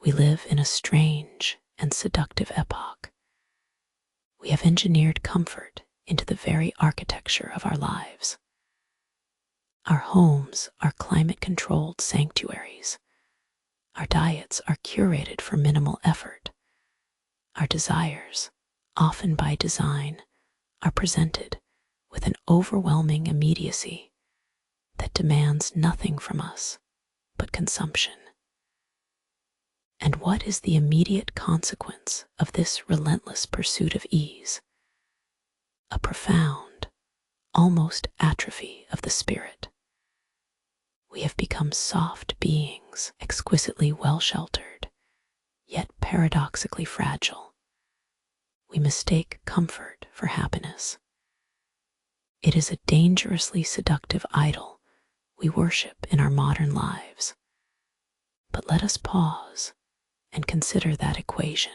We live in a strange and seductive epoch. We have engineered comfort into the very architecture of our lives. Our homes are climate-controlled sanctuaries. Our diets are curated for minimal effort. Our desires, often by design, are presented with an overwhelming immediacy that demands nothing from us but consumption. And what is the immediate consequence of this relentless pursuit of ease? A profound, almost atrophy of the spirit. We have become soft beings, exquisitely well-sheltered, yet paradoxically fragile. We mistake comfort for happiness. It is a dangerously seductive idol we worship in our modern lives. But let us pause and consider that equation.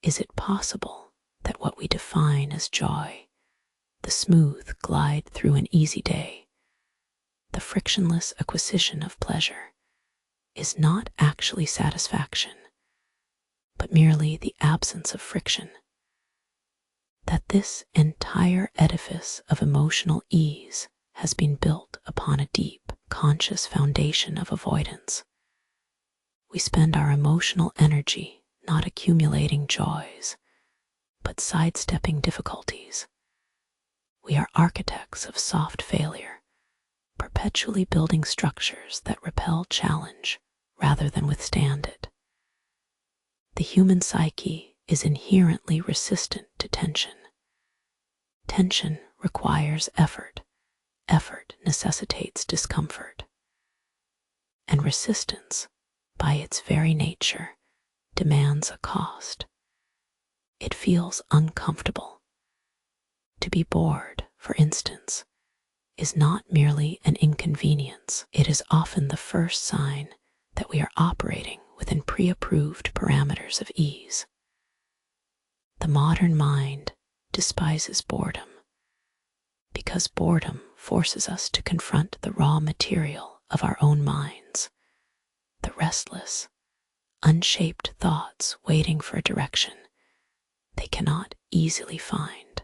Is it possible that what we define as joy, the smooth glide through an easy day, the frictionless acquisition of pleasure, is not actually satisfaction, but merely the absence of friction? That this entire edifice of emotional ease has been built upon a deep, conscious foundation of avoidance. We spend our emotional energy not accumulating joys, but sidestepping difficulties. We are architects of soft failure, perpetually building structures that repel challenge rather than withstand it. The human psyche is inherently resistant to tension. Tension requires effort. Effort necessitates discomfort. And resistance, by its very nature, demands a cost. It feels uncomfortable. To be bored, for instance, is not merely an inconvenience. It is often the first sign that we are operating within pre-approved parameters of ease. The modern mind despises boredom because boredom forces us to confront the raw material of our own minds, the restless, unshaped thoughts waiting for a direction they cannot easily find.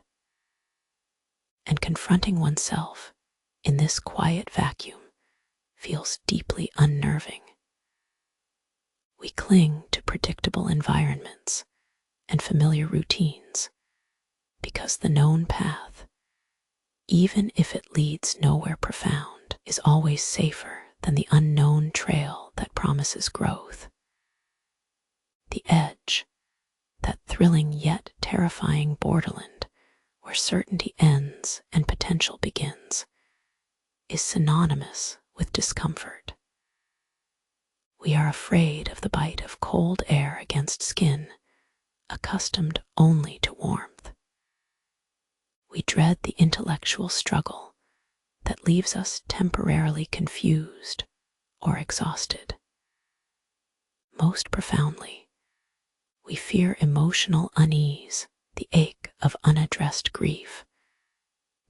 And confronting oneself in this quiet vacuum feels deeply unnerving. We cling to predictable environments and familiar routines because the known path, even if it leads nowhere profound, is always safer than the unknown trail that promises growth. The edge, that thrilling yet terrifying borderland where certainty ends and potential begins, is synonymous with discomfort. We are afraid of the bite of cold air against skin, accustomed only to warmth. We dread the intellectual struggle that leaves us temporarily confused or exhausted. Most profoundly, we fear emotional unease, the ache of unaddressed grief,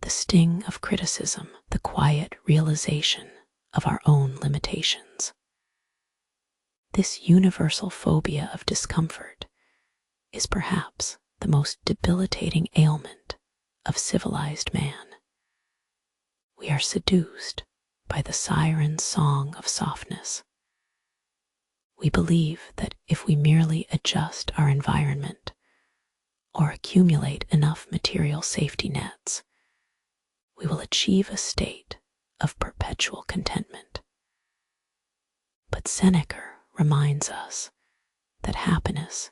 the sting of criticism, the quiet realization of our own limitations. This universal phobia of discomfort is perhaps the most debilitating ailment of civilized man. We are seduced by the Siren's song of softness. We believe that if we merely adjust our environment or accumulate enough material safety nets, we will achieve a state of perpetual contentment. But Seneca reminds us that happiness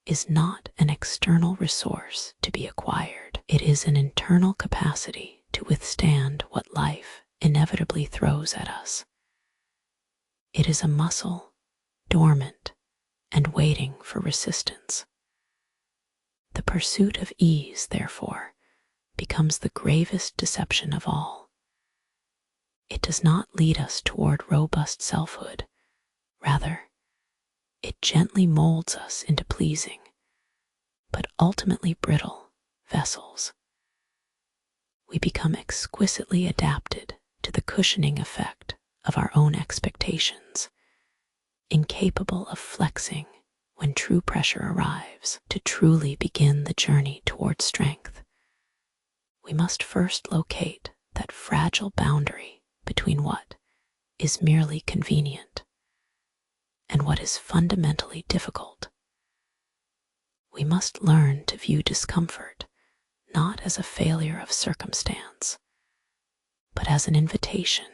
is not an external resource to be acquired. It is an internal capacity to withstand what life inevitably throws at us. It is a muscle, dormant and waiting for resistance. The pursuit of ease, therefore, becomes the gravest deception of all. It does not lead us toward robust selfhood. Rather, it gently molds us into pleasing, but ultimately brittle vessels. We become exquisitely adapted to the cushioning effect of our own expectations, incapable of flexing when true pressure arrives. To truly begin the journey toward strength, we must first locate that fragile boundary between what is merely convenient and what is fundamentally difficult. We must learn to view discomfort not as a failure of circumstance, but as an invitation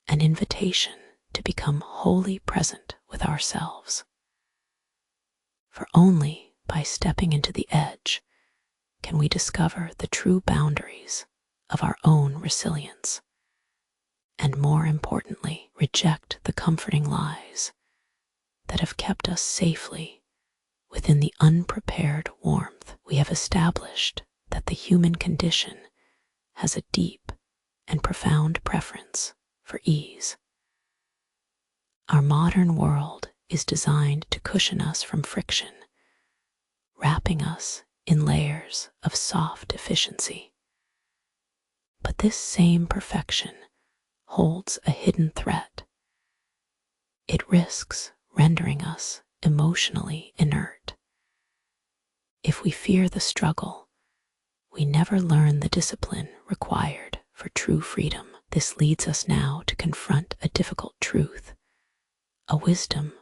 to become wholly present with ourselves. For only by stepping into the edge can we discover the true boundaries of our own resilience, and more importantly, reject the comforting lies that have kept us safely within the unprepared warmth. We have established that the human condition has a deep and profound preference for ease. Our modern world is designed to cushion us from friction, wrapping us in layers of soft efficiency. But this same perfection holds a hidden threat. It risks rendering us emotionally inert. If we fear the struggle, we never learn the discipline required for true freedom. This leads us now to confront a difficult truth, a wisdom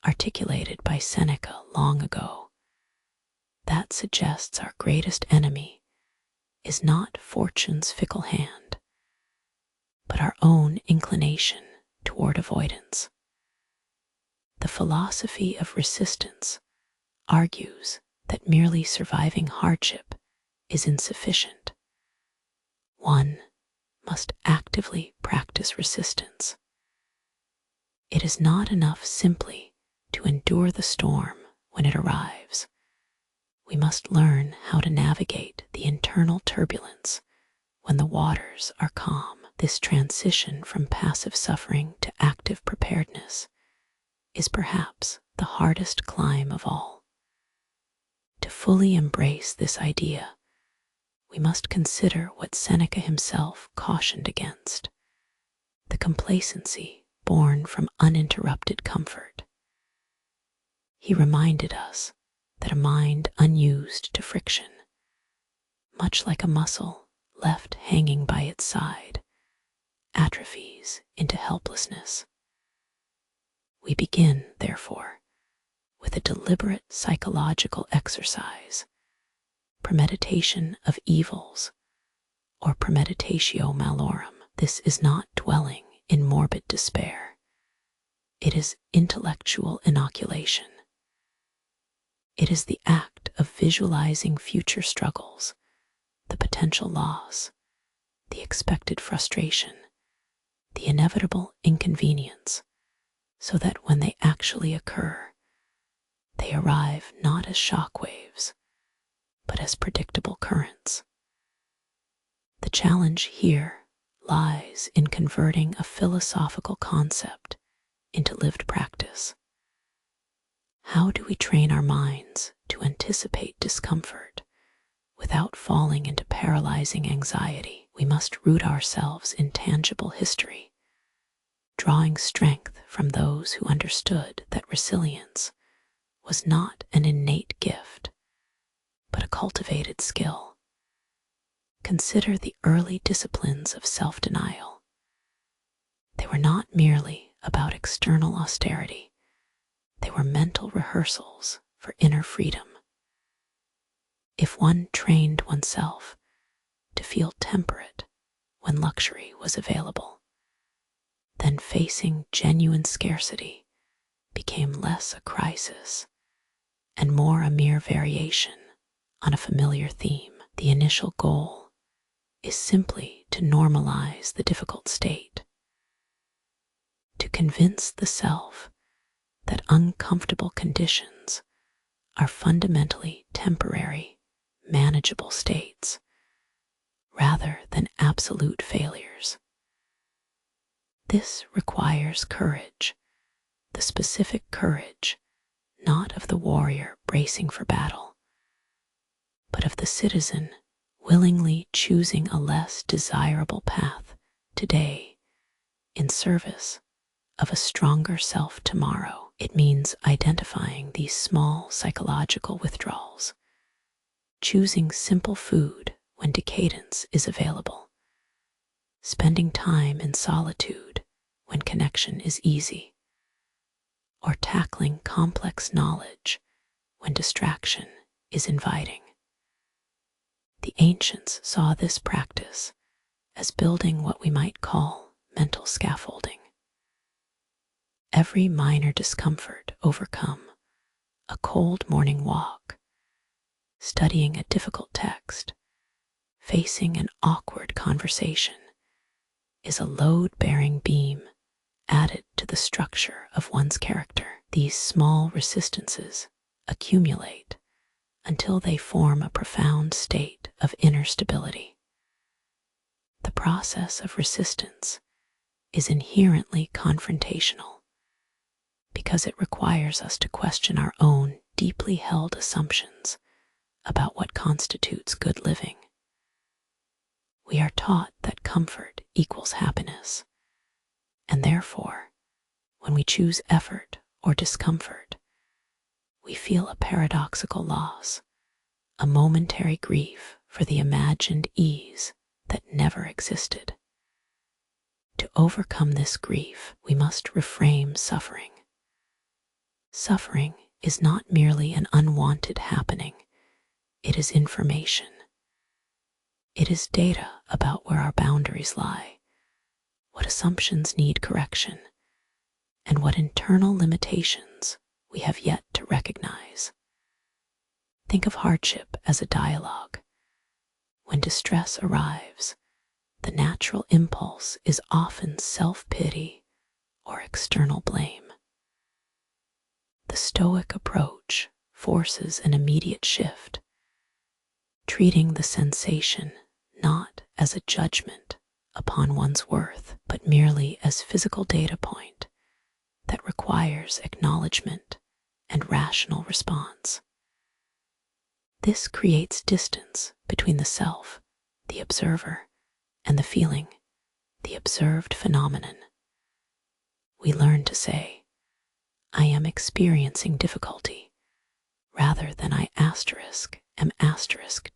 articulated by Seneca long ago, that suggests our greatest enemy is not fortune's fickle hand, but our own inclination toward avoidance. The philosophy of resistance argues that merely surviving hardship is insufficient. One must actively practice resistance. It is not enough simply to endure the storm when it arrives. We must learn how to navigate the internal turbulence when the waters are calm. This transition from passive suffering to active preparedness is perhaps the hardest climb of all. To fully embrace this idea, we must consider what Seneca himself cautioned against: the complacency born from uninterrupted comfort. He reminded us that a mind unused to friction, much like a muscle left hanging by its side, atrophies into helplessness. We begin, therefore, with a deliberate psychological exercise, premeditation of evils, or premeditatio malorum. This is not dwelling in morbid despair. It is intellectual inoculation. It is the act of visualizing future struggles, the potential loss, the expected frustration, the inevitable inconvenience, so that when they actually occur, they arrive not as shock waves, but as predictable currents. The challenge here lies in converting a philosophical concept into lived practice. How do we train our minds to anticipate discomfort without falling into paralyzing anxiety? We must root ourselves in tangible history, drawing strength from those who understood that resilience was not an innate gift, but a cultivated skill. Consider the early disciplines of self-denial. They were not merely about external austerity. They were mental rehearsals for inner freedom. If one trained oneself to feel temperate when luxury was available, then facing genuine scarcity became less a crisis and more a mere variation on a familiar theme. The initial goal is simply to normalize the difficult state, to convince the self that uncomfortable conditions are fundamentally temporary, manageable states, rather than absolute failures. This requires courage, the specific courage not of the warrior bracing for battle, but of the citizen willingly choosing a less desirable path today in service of a stronger self tomorrow. It means identifying these small psychological withdrawals, choosing simple food when decadence is available, spending time in solitude when connection is easy, or tackling complex knowledge when distraction is inviting. The ancients saw this practice as building what we might call mental scaffolding. Every minor discomfort overcome, a cold morning walk, studying a difficult text, facing an awkward conversation, is a load-bearing beam added to the structure of one's character. These small resistances accumulate until they form a profound state of inner stability. The process of resistance is inherently confrontational because it requires us to question our own deeply held assumptions about what constitutes good living. We are taught that comfort equals happiness, and therefore, when we choose effort or discomfort, we feel a paradoxical loss, a momentary grief for the imagined ease that never existed. To overcome this grief, we must reframe suffering. Suffering is not merely an unwanted happening, it is information. It is data about where our boundaries lie, what assumptions need correction, and what internal limitations we have yet to recognize. Think of hardship as a dialogue. When distress arrives, the natural impulse is often self-pity or external blame. The Stoic approach forces an immediate shift, treating the sensation not as a judgment upon one's worth, but merely as physical data point that requires acknowledgement and rational response. This creates distance between the self, the observer, and the feeling, the observed phenomenon. We learn to say, I am experiencing difficulty, rather than I am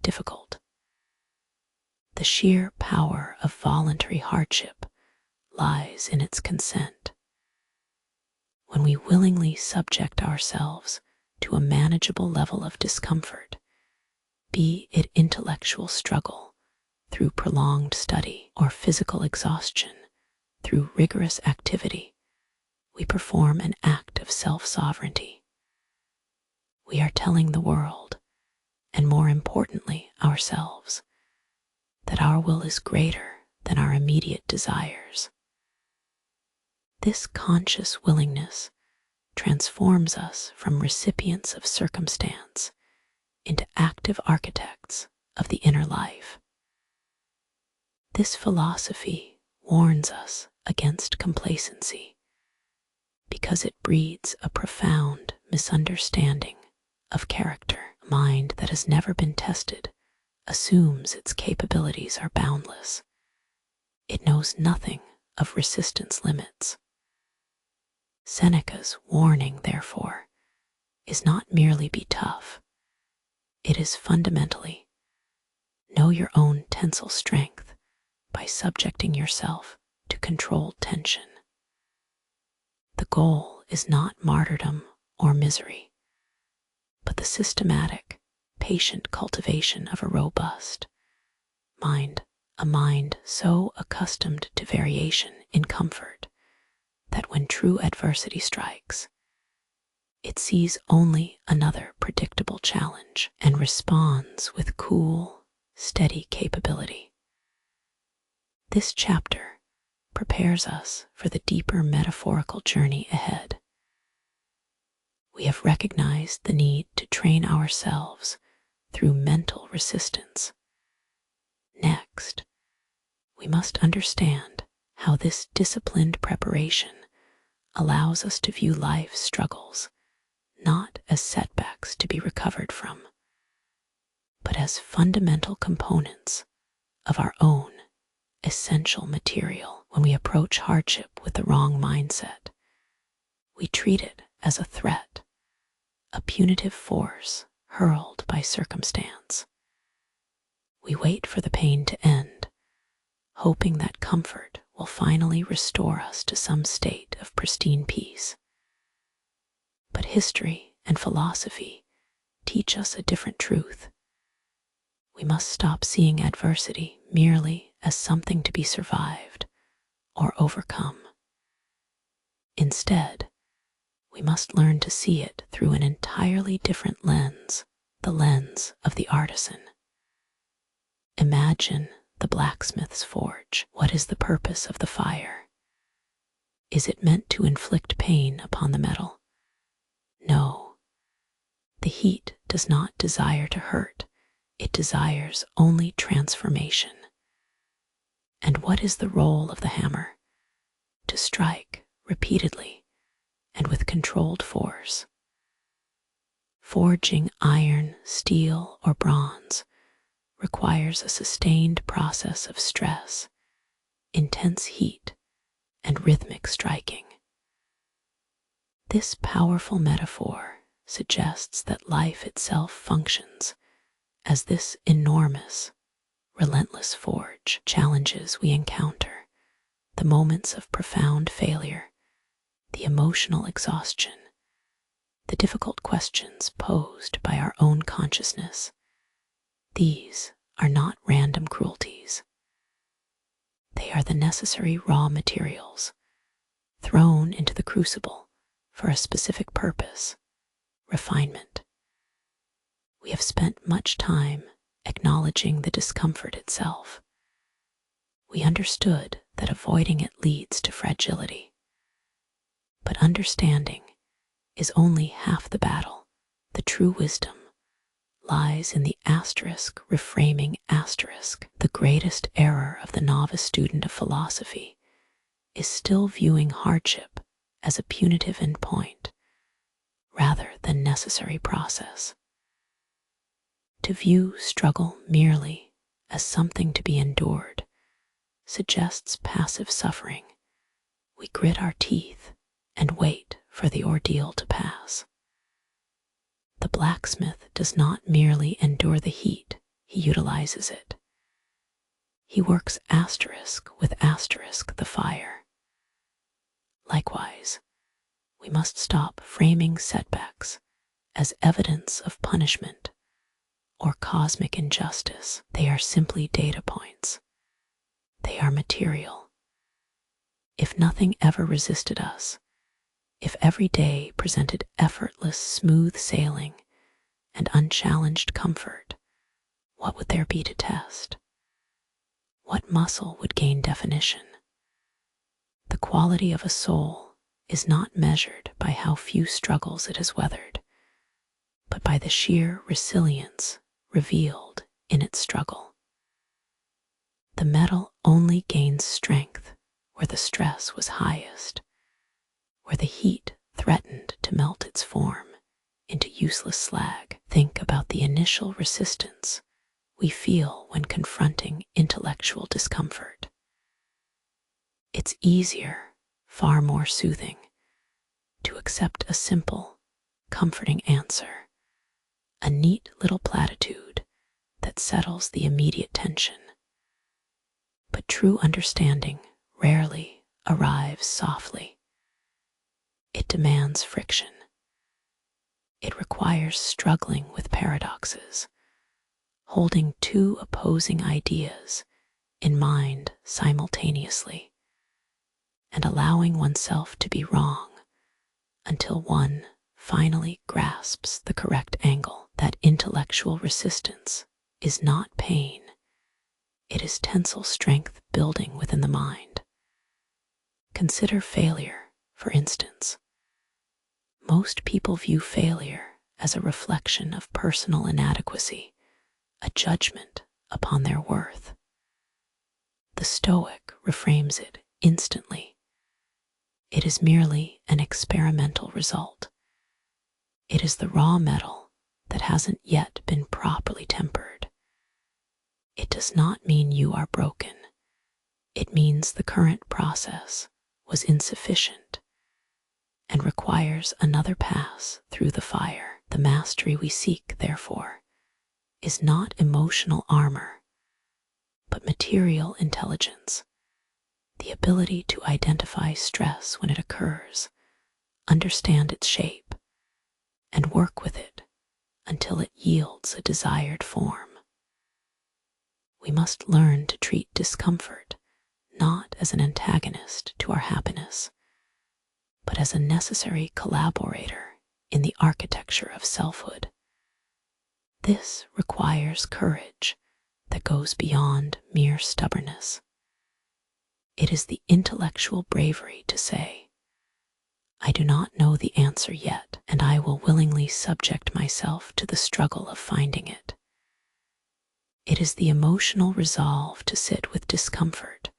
difficult. The sheer power of voluntary hardship lies in its consent. When we willingly subject ourselves to a manageable level of discomfort, be it intellectual struggle through prolonged study or physical exhaustion through rigorous activity, we perform an act of self-sovereignty. We are telling the world, and more importantly ourselves, that our will is greater than our immediate desires. This conscious willingness transforms us from recipients of circumstance into active architects of the inner life. This philosophy warns us against complacency because it breeds a profound misunderstanding of character. A mind that has never been tested assumes its capabilities are boundless. It knows nothing of resistance limits. Seneca's warning, therefore, is not merely be tough. It is fundamentally know your own tensile strength by subjecting yourself to controlled tension. The goal is not martyrdom or misery, but the systematic, patient cultivation of a robust mind, a mind so accustomed to variation in comfort that when true adversity strikes, it sees only another predictable challenge and responds with cool, steady capability. This chapter prepares us for the deeper metaphorical journey ahead. We have recognized the need to train ourselves through mental resistance. Next, we must understand how this disciplined preparation allows us to view life's struggles not as setbacks to be recovered from, but as fundamental components of our own essential material. When we approach hardship with the wrong mindset, we treat it as a threat, a punitive force hurled by circumstance. We wait for the pain to end, hoping that comfort will finally restore us to some state of pristine peace. But history and philosophy teach us a different truth. We must stop seeing adversity merely as something to be survived or overcome. Instead, we must learn to see it through an entirely different lens, the lens of the artisan. Imagine the blacksmith's forge. What is the purpose of the fire? Is it meant to inflict pain upon the metal? No. The heat does not desire to hurt. It desires only transformation. And what is the role of the hammer? To strike repeatedly and with controlled force. Forging iron, steel, or bronze requires a sustained process of stress, intense heat, and rhythmic striking. This powerful metaphor suggests that life itself functions as this enormous, relentless forge. Challenges we encounter, the moments of profound failure, the emotional exhaustion, the difficult questions posed by our own consciousness. These are not random cruelties. They are the necessary raw materials thrown into the crucible for a specific purpose, refinement. We have spent much time acknowledging the discomfort itself. We understood that avoiding it leads to fragility. But understanding is only half the battle. The true wisdom lies in the reframing. The greatest error of the novice student of philosophy is still viewing hardship as a punitive endpoint rather than necessary process. To view struggle merely as something to be endured suggests passive suffering. We grit our teeth and wait for the ordeal to pass. The blacksmith does not merely endure the heat, he utilizes it. He works with the fire. Likewise, we must stop framing setbacks as evidence of punishment or cosmic injustice. They are simply data points. They are material. If nothing ever resisted us, if every day presented effortless, smooth sailing and unchallenged comfort, what would there be to test? What muscle would gain definition? The quality of a soul is not measured by how few struggles it has weathered, but by the sheer resilience revealed in its struggle. The metal only gains strength where the stress was highest, where the heat threatened to melt its form into useless slag. Think about the initial resistance we feel when confronting intellectual discomfort. It's easier, far more soothing, to accept a simple, comforting answer, a neat little platitude that settles the immediate tension. But true understanding rarely arrives softly. It demands friction. It requires struggling with paradoxes, holding two opposing ideas in mind simultaneously, and allowing oneself to be wrong until one finally grasps the correct angle. That intellectual resistance is not pain. It is tensile strength building within the mind. Consider failure, for instance. Most people view failure as a reflection of personal inadequacy, a judgment upon their worth. The Stoic reframes it instantly. It is merely an experimental result. It is the raw metal that hasn't yet been properly tempered. It does not mean you are broken. It means the current process was insufficient and requires another pass through the fire. The mastery we seek, therefore, is not emotional armor, but material intelligence, the ability to identify stress when it occurs, understand its shape, and work with it until it yields a desired form. We must learn to treat discomfort not as an antagonist to our happiness, but as a necessary collaborator in the architecture of selfhood. This requires courage that goes beyond mere stubbornness. It is the intellectual bravery to say, I do not know the answer yet, and I will willingly subject myself to the struggle of finding it. It is the emotional resolve to sit with discomfort,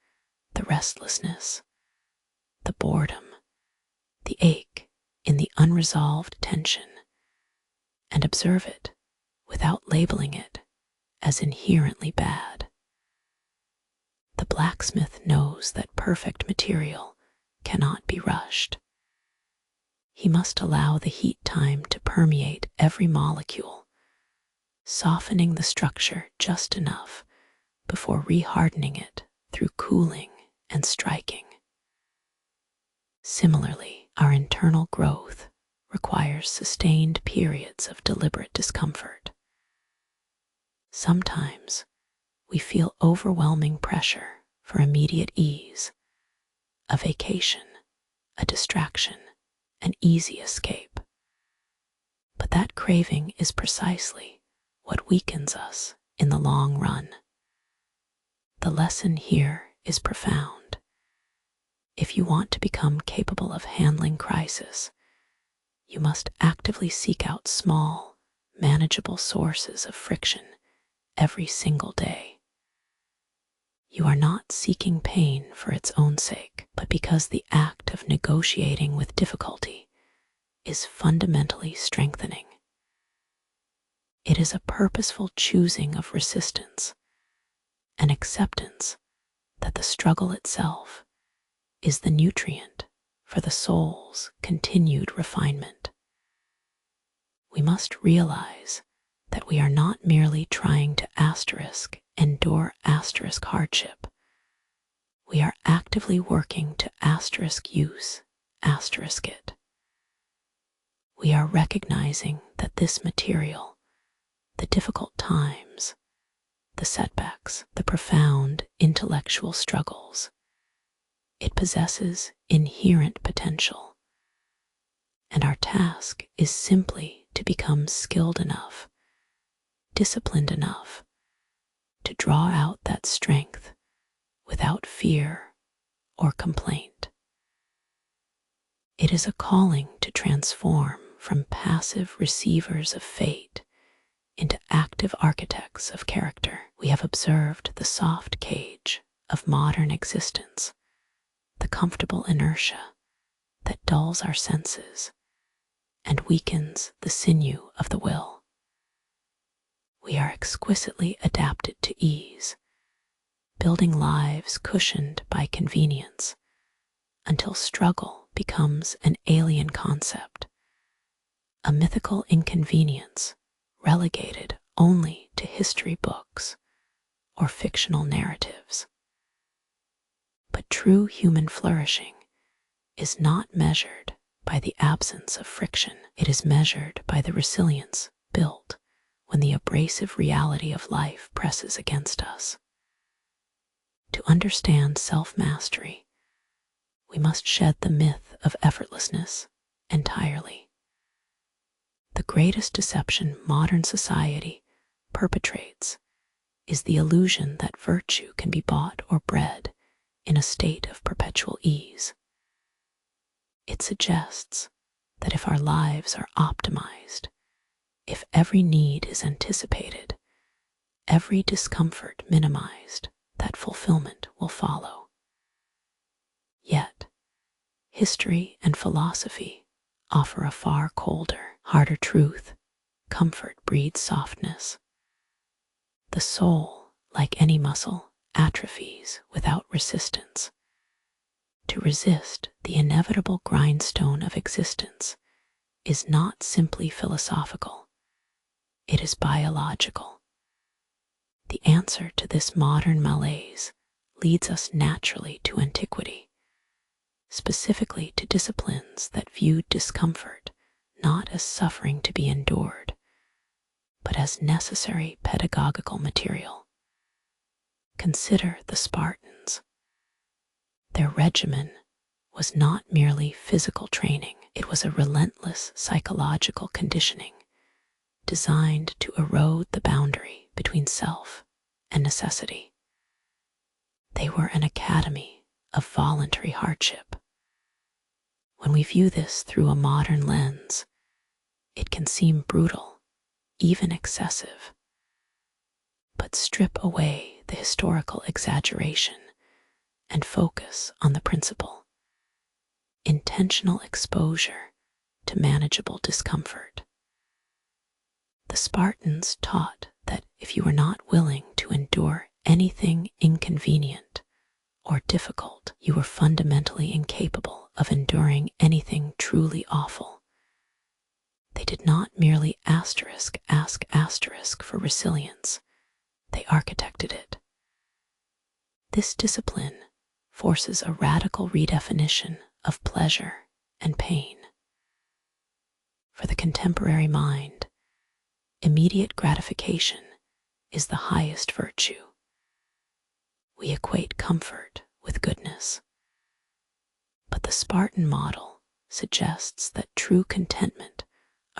the restlessness, the boredom, the ache in the unresolved tension, and observe it without labeling it as inherently bad. The blacksmith knows that perfect material cannot be rushed. He must allow the heat time to permeate every molecule, softening the structure just enough before rehardening it through cooling and striking. Similarly, our internal growth requires sustained periods of deliberate discomfort. Sometimes we feel overwhelming pressure for immediate ease, a vacation, a distraction, an easy escape. But that craving is precisely what weakens us in the long run. The lesson here is profound. If you want to become capable of handling crisis, you must actively seek out small, manageable sources of friction every single day. You are not seeking pain for its own sake, but because the act of negotiating with difficulty is fundamentally strengthening. It is a purposeful choosing of resistance, an acceptance that the struggle itself is the nutrient for the soul's continued refinement. We must realize that we are not merely trying to endure hardship. We are actively working to use it. We are recognizing that this material, the difficult times, the setbacks, the profound intellectual struggles, it possesses inherent potential, and our task is simply to become skilled enough, disciplined enough, to draw out that strength without fear or complaint. It is a calling to transform from passive receivers of fate into active architects of character. We have observed the soft cage of modern existence, the comfortable inertia that dulls our senses and weakens the sinew of the will. We are exquisitely adapted to ease, building lives cushioned by convenience until struggle becomes an alien concept, a mythical inconvenience relegated only to history books or fictional narratives. But true human flourishing is not measured by the absence of friction. It is measured by the resilience built when the abrasive reality of life presses against us. To understand self-mastery, we must shed the myth of effortlessness entirely. The greatest deception modern society perpetrates is the illusion that virtue can be bought or bred in a state of perpetual ease. It suggests that if our lives are optimized, if every need is anticipated, every discomfort minimized, that fulfillment will follow. Yet, history and philosophy offer a far colder, harder truth. Comfort breeds softness. The soul, like any muscle, atrophies without resistance. To resist the inevitable grindstone of existence is not simply philosophical, it is biological. The answer to this modern malaise leads us naturally to antiquity, specifically to disciplines that viewed discomfort not as suffering to be endured, but as necessary pedagogical material. Consider the Spartans. Their regimen was not merely physical training, it was a relentless psychological conditioning designed to erode the boundary between self and necessity. They were an academy of voluntary hardship. When we view this through a modern lens, it can seem brutal, even excessive. But strip away the historical exaggeration and focus on the principle: intentional exposure to manageable discomfort. The Spartans taught that if you were not willing to endure anything inconvenient or difficult, you were fundamentally incapable of enduring anything truly awful. They did not merely ask for resilience, they architected it. This discipline forces a radical redefinition of pleasure and pain. For the contemporary mind, immediate gratification is the highest virtue. We equate comfort with goodness. But the Spartan model suggests that true contentment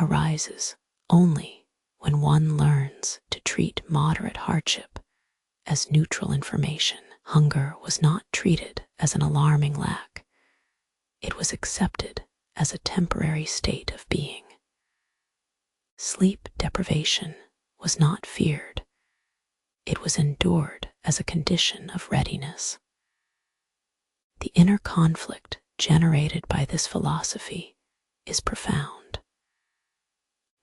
arises only when one learns to treat moderate hardship as neutral information. Hunger was not treated as an alarming lack. It was accepted as a temporary state of being. Sleep deprivation was not feared. It was endured as a condition of readiness. The inner conflict generated by this philosophy is profound.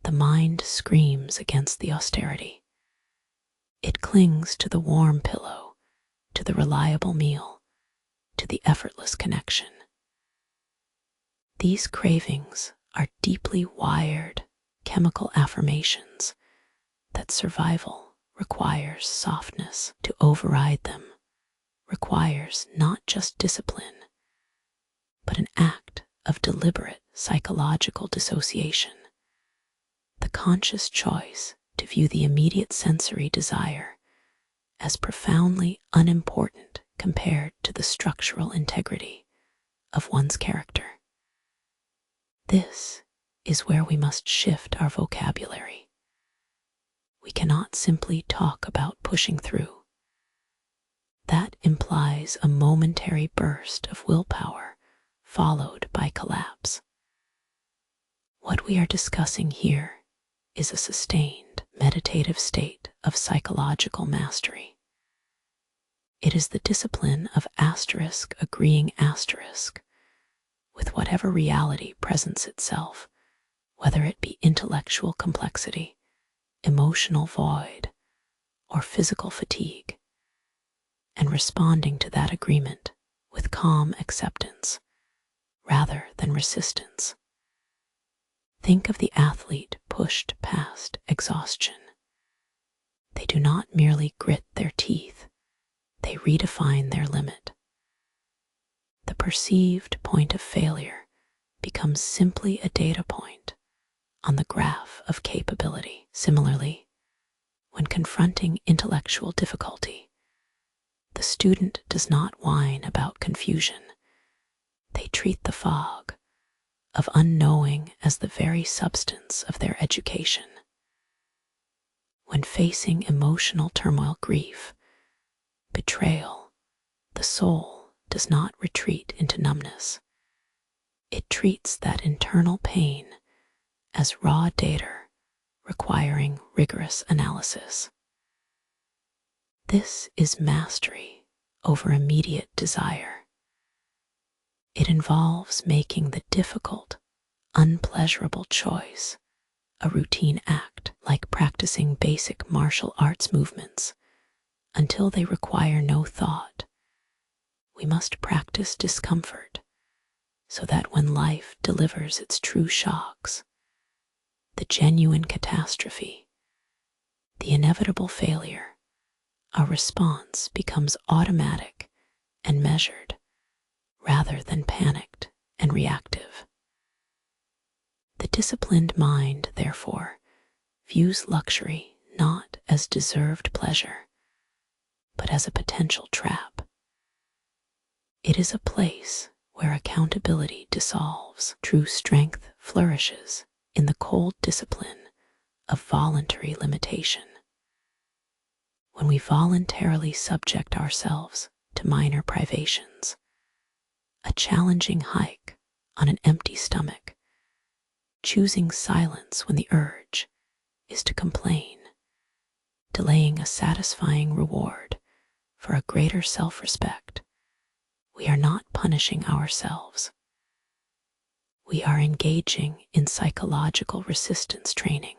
The mind screams against the austerity. It clings to the warm pillow, to the reliable meal, to the effortless connection. These cravings are deeply wired chemical affirmations that survival requires softness. To override them requires not just discipline, but an act of deliberate psychological dissociation. The conscious choice to view the immediate sensory desire as profoundly unimportant compared to the structural integrity of one's character. This is where we must shift our vocabulary. We cannot simply talk about pushing through. That implies a momentary burst of willpower followed by collapse. What we are discussing here is a sustained, meditative state of psychological mastery. It is the discipline of agreeing with whatever reality presents itself, whether it be intellectual complexity, emotional void, or physical fatigue, and responding to that agreement with calm acceptance rather than resistance. Think of the athlete pushed past exhaustion. They do not merely grit their teeth, they redefine their limit. The perceived point of failure becomes simply a data point on the graph of capability. Similarly, when confronting intellectual difficulty, the student does not whine about confusion. They treat the fog of unknowing as the very substance of their education. When facing emotional turmoil, grief, betrayal, the soul does not retreat into numbness. It treats that internal pain as raw data requiring rigorous analysis. This is mastery over immediate desire. It involves making the difficult, unpleasurable choice a routine act, like practicing basic martial arts movements until they require no thought. We must practice discomfort so that when life delivers its true shocks, the genuine catastrophe, the inevitable failure, our response becomes automatic and measured rather than panicked and reactive. The disciplined mind, therefore, views luxury not as deserved pleasure, but as a potential trap. It is a place where accountability dissolves. True strength flourishes in the cold discipline of voluntary limitation. When we voluntarily subject ourselves to minor privations, a challenging hike on an empty stomach, choosing silence when the urge is to complain, delaying a satisfying reward for a greater self-respect, we are not punishing ourselves. We are engaging in psychological resistance training.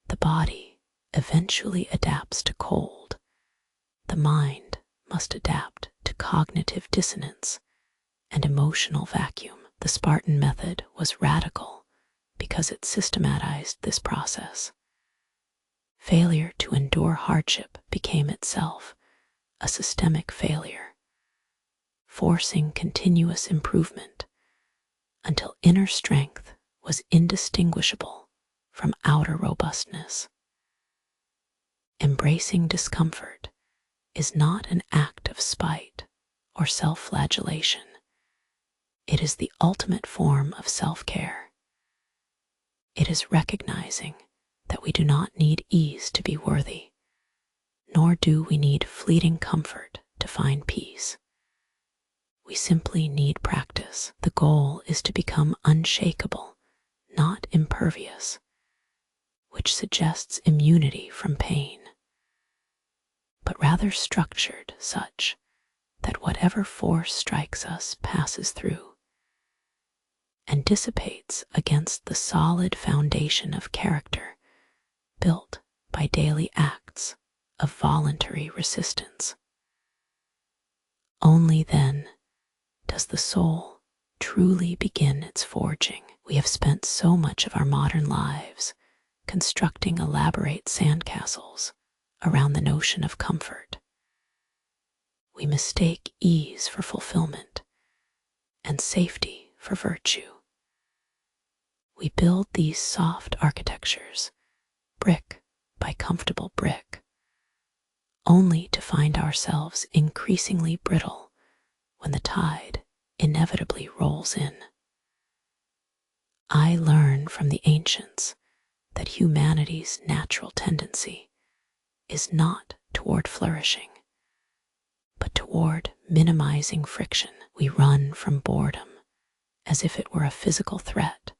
The body eventually adapts to cold. The mind must adapt to cognitive dissonance and emotional vacuum. The Spartan method was radical because it systematized this process. Failure to endure hardship became itself a systemic failure, forcing continuous improvement until inner strength was indistinguishable from outer robustness. Embracing discomfort is not an act of spite or self-flagellation. It is the ultimate form of self-care. It is recognizing that we do not need ease to be worthy, nor do we need fleeting comfort to find peace. We simply need practice. The goal is to become unshakable, not impervious, which suggests immunity from pain, but rather structured such that whatever force strikes us passes through and dissipates against the solid foundation of character built by daily acts of voluntary resistance. Only then does the soul truly begin its forging. We have spent so much of our modern lives constructing elaborate sandcastles around the notion of comfort. We mistake ease for fulfillment and safety for virtue. We build these soft architectures, brick by comfortable brick, only to find ourselves increasingly brittle when the tide inevitably rolls in. I learn from the ancients that humanity's natural tendency is not toward flourishing, but toward minimizing friction. We run from boredom as if it were a physical threat.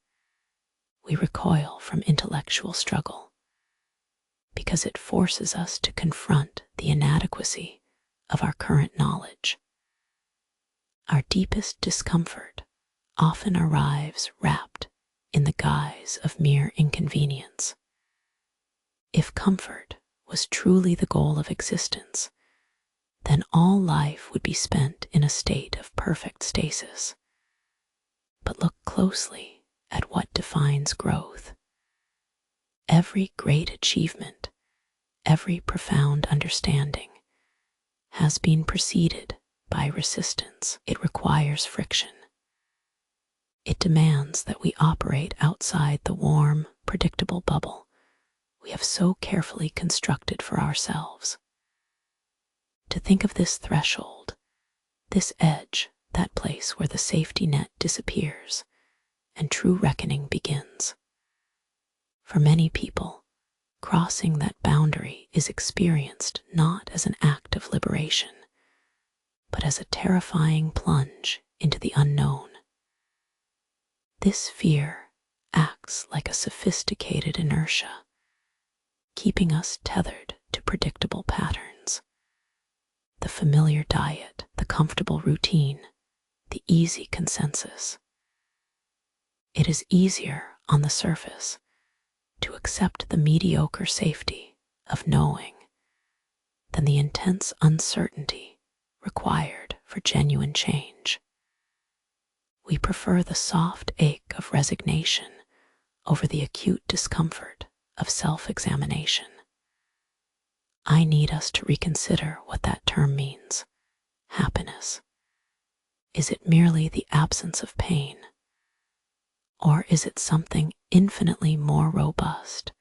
We recoil from intellectual struggle because it forces us to confront the inadequacy of our current knowledge. Our deepest discomfort often arrives wrapped in the guise of mere inconvenience. If comfort was truly the goal of existence, then all life would be spent in a state of perfect stasis. But look closely at what defines growth. Every great achievement, every profound understanding has been preceded by resistance. It requires friction. It demands that we operate outside the warm, predictable bubble we have so carefully constructed for ourselves. To think of this threshold, this edge, that place where the safety net disappears and true reckoning begins. For many people, crossing that boundary is experienced not as an act of liberation, but as a terrifying plunge into the unknown. This fear acts like a sophisticated inertia, keeping us tethered to predictable patterns. The familiar diet, the comfortable routine, the easy consensus. It is easier on the surface to accept the mediocre safety of knowing than the intense uncertainty required for genuine change. We prefer the soft ache of resignation over the acute discomfort of self-examination. I need us to reconsider what that term means. Happiness. Is it merely the absence of pain? Or is it something infinitely more robust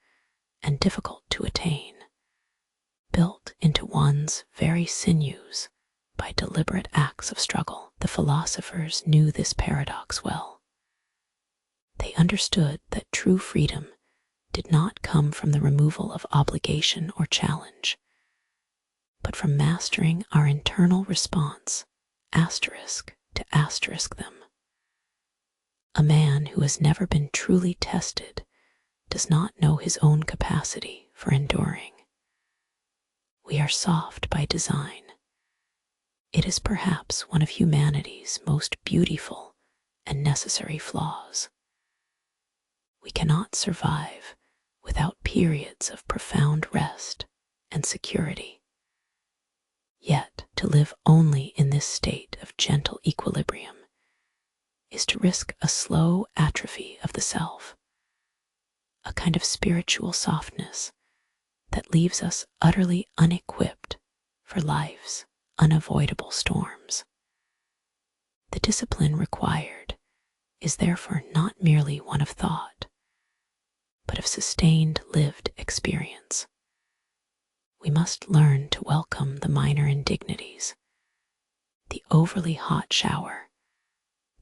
and difficult to attain, built into one's very sinews by deliberate acts of struggle? The philosophers knew this paradox well. They understood that true freedom did not come from the removal of obligation or challenge, but from mastering our internal response, asterisk to asterisk them. A man who has never been truly tested does not know his own capacity for enduring. We are soft by design. It is perhaps one of humanity's most beautiful and necessary flaws. We cannot survive without periods of profound rest and security. Yet, to live only in this state of gentle equilibrium is to risk a slow atrophy of the self, a kind of spiritual softness that leaves us utterly unequipped for life's unavoidable storms. The discipline required is therefore not merely one of thought, but of sustained lived experience. We must learn to welcome the minor indignities, the overly hot shower,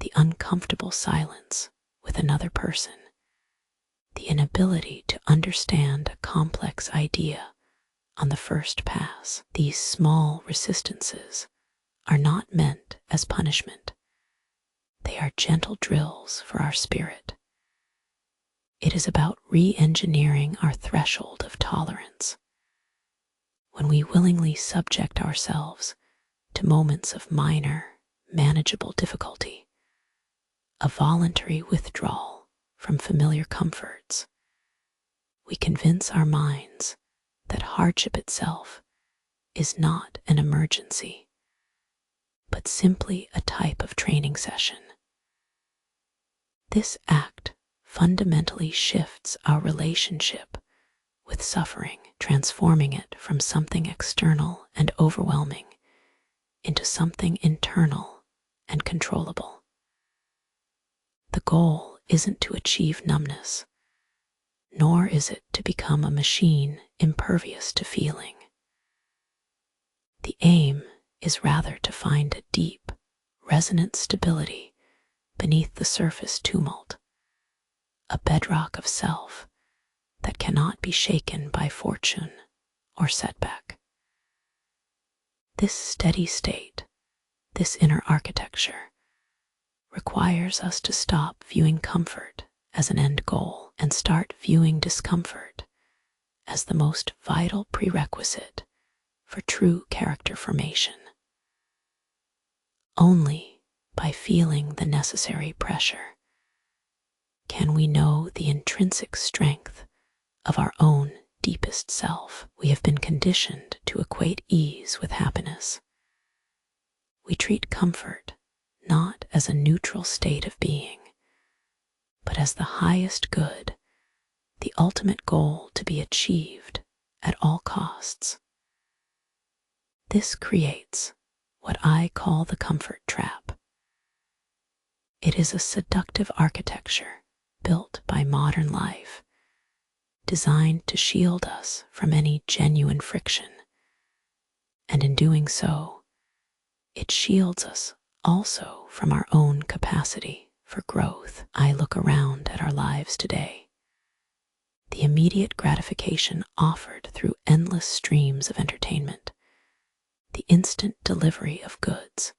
the uncomfortable silence with another person, the inability to understand a complex idea on the first pass. These small resistances are not meant as punishment. They are gentle drills for our spirit. It is about re-engineering our threshold of tolerance. When we willingly subject ourselves to moments of minor, manageable difficulty, a voluntary withdrawal from familiar comforts, we convince our minds that hardship itself is not an emergency, but simply a type of training session. This act fundamentally shifts our relationship with suffering, transforming it from something external and overwhelming into something internal and controllable. The goal isn't to achieve numbness, nor is it to become a machine impervious to feeling. The aim is rather to find a deep, resonant stability beneath the surface tumult, a bedrock of self that cannot be shaken by fortune or setback. This steady state, this inner architecture, requires us to stop viewing comfort as an end goal and start viewing discomfort as the most vital prerequisite for true character formation. Only by feeling the necessary pressure can we know the intrinsic strength of our own deepest self. We have been conditioned to equate ease with happiness. We treat comfort not as a neutral state of being, but as the highest good, the ultimate goal to be achieved at all costs. This creates what I call the comfort trap. It is a seductive architecture built by modern life, designed to shield us from any genuine friction, and in doing so, it shields us also from our own capacity for growth. I look around at our lives today. The immediate gratification offered through endless streams of entertainment, the instant delivery of goods,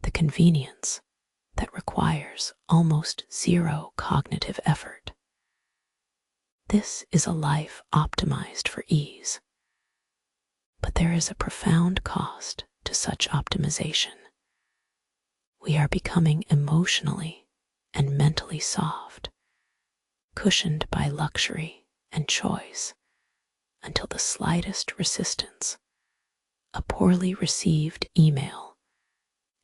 the convenience that requires almost zero cognitive effort. This is a life optimized for ease. But there is a profound cost to such optimization. We are becoming emotionally and mentally soft, cushioned by luxury and choice, until the slightest resistance a poorly received email,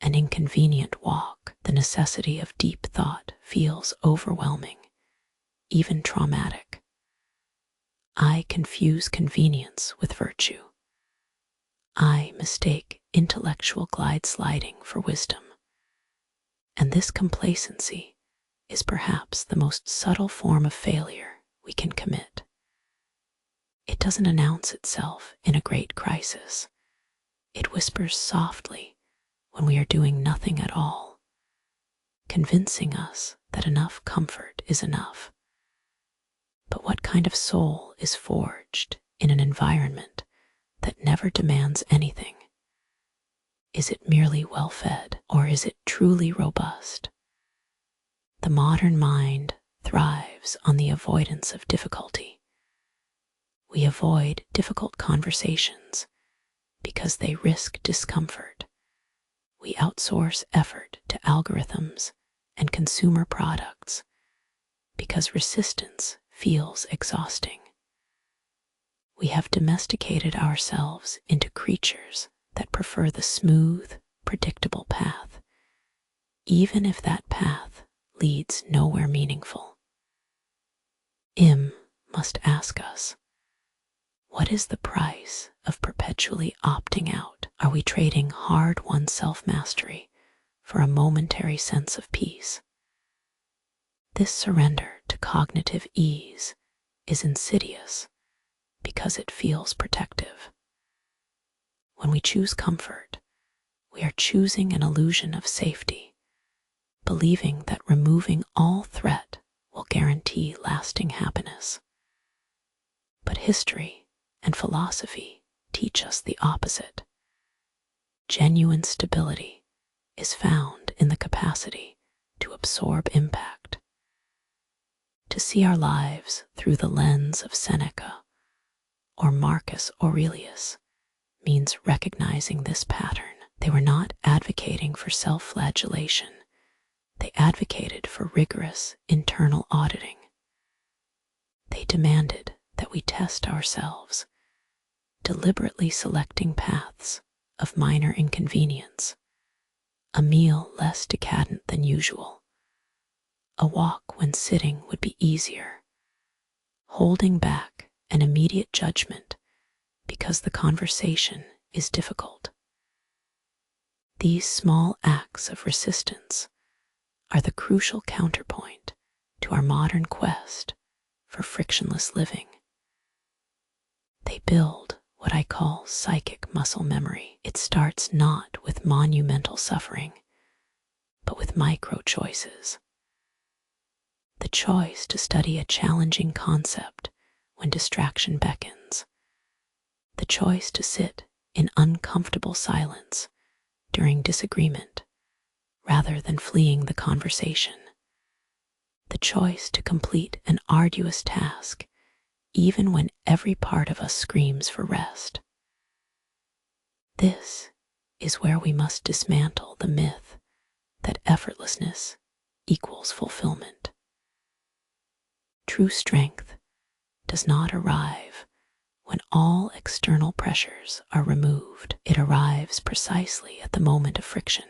an inconvenient walk, the necessity of deep thought feels overwhelming, even traumatic. I confuse convenience with virtue. I mistake intellectual glide sliding for wisdom. And this complacency is perhaps the most subtle form of failure we can commit. It doesn't announce itself in a great crisis. It whispers softly when we are doing nothing at all, convincing us that enough comfort is enough. But what kind of soul is forged in an environment that never demands anything? Is it merely well-fed, or is it truly robust? The modern mind thrives on the avoidance of difficulty. We avoid difficult conversations because they risk discomfort. We outsource effort to algorithms and consumer products because resistance feels exhausting. We have domesticated ourselves into creatures that prefer the smooth, predictable path, even if that path leads nowhere meaningful. Must ask us, what is the price of perpetually opting out? Are we trading hard-won self-mastery for a momentary sense of peace? This surrender to cognitive ease is insidious because it feels protective. When we choose comfort, we are choosing an illusion of safety, believing that removing all threat will guarantee lasting happiness. But history and philosophy teach us the opposite. Genuine stability is found in the capacity to absorb impact. To see our lives through the lens of Seneca or Marcus Aurelius means recognizing this pattern. They were not advocating for self-flagellation. They advocated for rigorous internal auditing. They demanded that we test ourselves, deliberately selecting paths of minor inconvenience, a meal less decadent than usual, a walk when sitting would be easier, holding back an immediate judgment because the conversation is difficult. These small acts of resistance are the crucial counterpoint to our modern quest for frictionless living. They build what I call psychic muscle memory. It starts not with monumental suffering, but with micro choices. The choice to study a challenging concept when distraction beckons. The choice to sit in uncomfortable silence during disagreement rather than fleeing the conversation. The choice to complete an arduous task even when every part of us screams for rest. This is where we must dismantle the myth that effortlessness equals fulfillment. True strength does not arrive when all external pressures are removed. It arrives precisely at the moment of friction,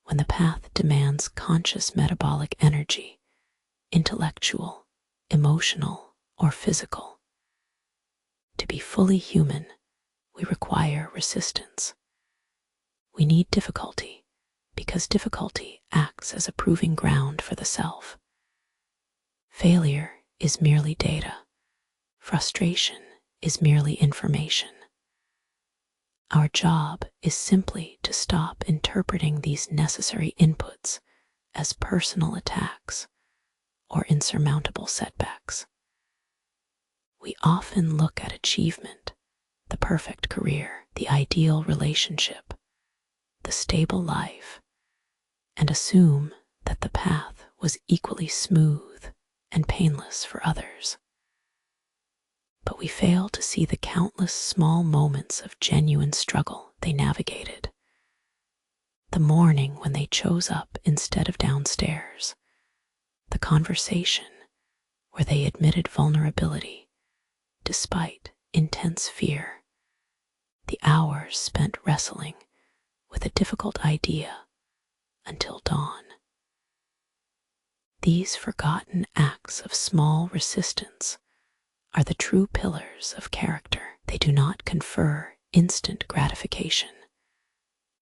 when the path demands conscious metabolic energy, intellectual, emotional, or physical. To be fully human, we require resistance. We need difficulty because difficulty acts as a proving ground for the self. Failure is merely data. Frustration is merely information. Our job is simply to stop interpreting these necessary inputs as personal attacks or insurmountable setbacks. We often look at achievement, the perfect career, the ideal relationship, the stable life, and assume that the path was equally smooth and painless for others. But we fail to see the countless small moments of genuine struggle they navigated. The morning when they chose up instead of downstairs, the conversation where they admitted vulnerability despite intense fear, the hours spent wrestling with a difficult idea until dawn. These forgotten acts of small resistance are the true pillars of character. They do not confer instant gratification,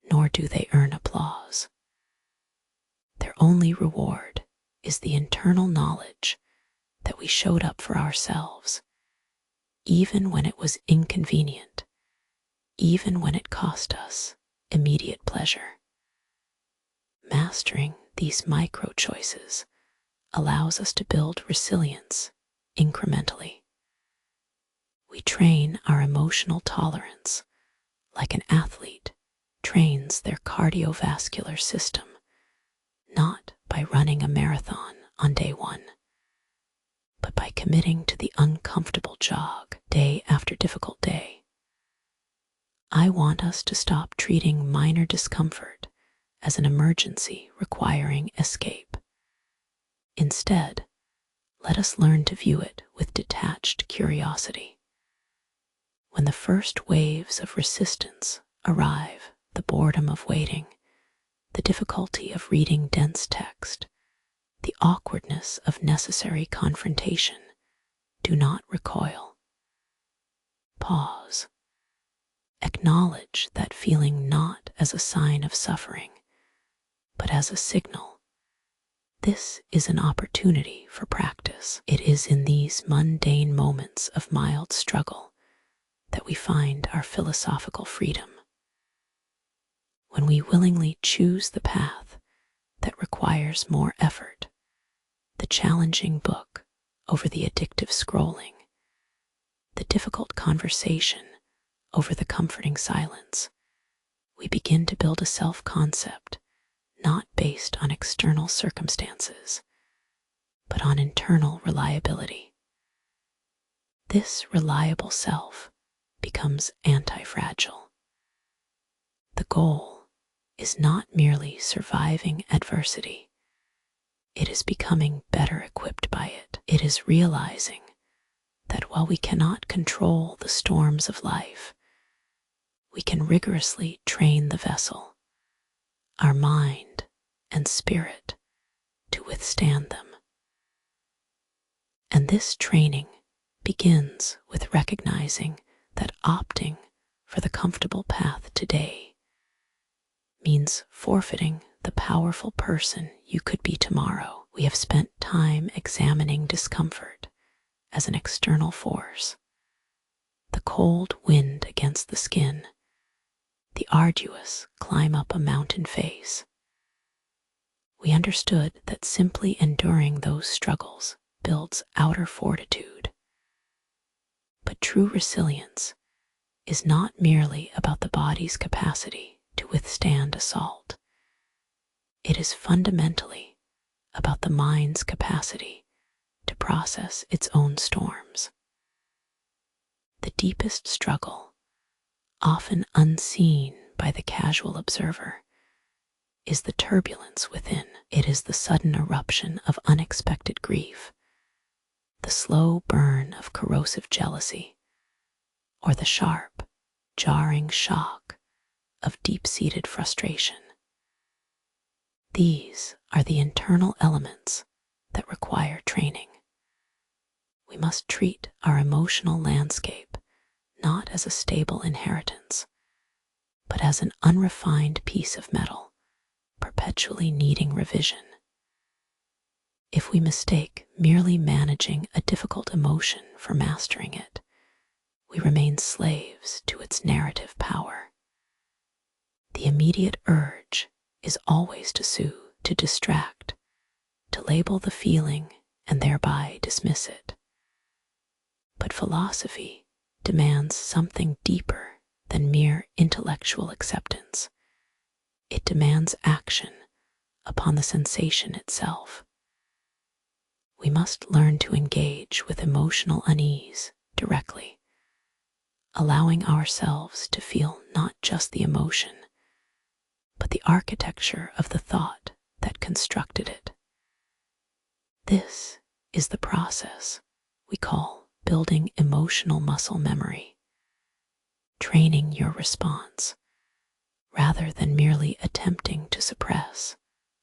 nor do they earn applause. Their only reward is the internal knowledge that we showed up for ourselves, even when it was inconvenient, even when it cost us immediate pleasure. Mastering these micro choices allows us to build resilience incrementally. We train our emotional tolerance like an athlete trains their cardiovascular system, not by running a marathon on day one, but by committing to the uncomfortable jog day after difficult day. I want us to stop treating minor discomfort as an emergency requiring escape. Instead, let us learn to view it with detached curiosity. When the first waves of resistance arrive, the boredom of waiting, the difficulty of reading dense text, the awkwardness of necessary confrontation, do not recoil. Pause. Acknowledge that feeling not as a sign of suffering, but as a signal. This is an opportunity for practice. It is in these mundane moments of mild struggle that we find our philosophical freedom. When we willingly choose the path that requires more effort, the challenging book over the addictive scrolling, the difficult conversation over the comforting silence, we begin to build a self-concept not based on external circumstances, but on internal reliability. This reliable self becomes anti-fragile. The goal is not merely surviving adversity. It is becoming better equipped by it. It is realizing that while we cannot control the storms of life, we can rigorously train the vessel, our mind and spirit, to withstand them. And this training begins with recognizing that opting for the comfortable path today means forfeiting the powerful person you could be tomorrow. We have spent time examining discomfort as an external force, the cold wind against the skin, the arduous climb up a mountain face. We understood that simply enduring those struggles builds outer fortitude. But true resilience is not merely about the body's capacity to withstand assault. It is fundamentally about the mind's capacity to process its own storms. The deepest struggle, often unseen by the casual observer, is the turbulence within. It is the sudden eruption of unexpected grief, the slow burn of corrosive jealousy, or the sharp, jarring shock of deep-seated frustration. These are the internal elements that require training. We must treat our emotional landscape not as a stable inheritance, but as an unrefined piece of metal, perpetually needing revision. If we mistake merely managing a difficult emotion for mastering it, we remain slaves to its narrative power. The immediate urge is always to soothe, to distract, to label the feeling and thereby dismiss it. But philosophy demands something deeper than mere intellectual acceptance. It demands action upon the sensation itself. We must learn to engage with emotional unease directly, allowing ourselves to feel not just the emotion, but the architecture of the thought that constructed it. This is the process we call building emotional muscle memory. training your response rather than merely attempting to suppress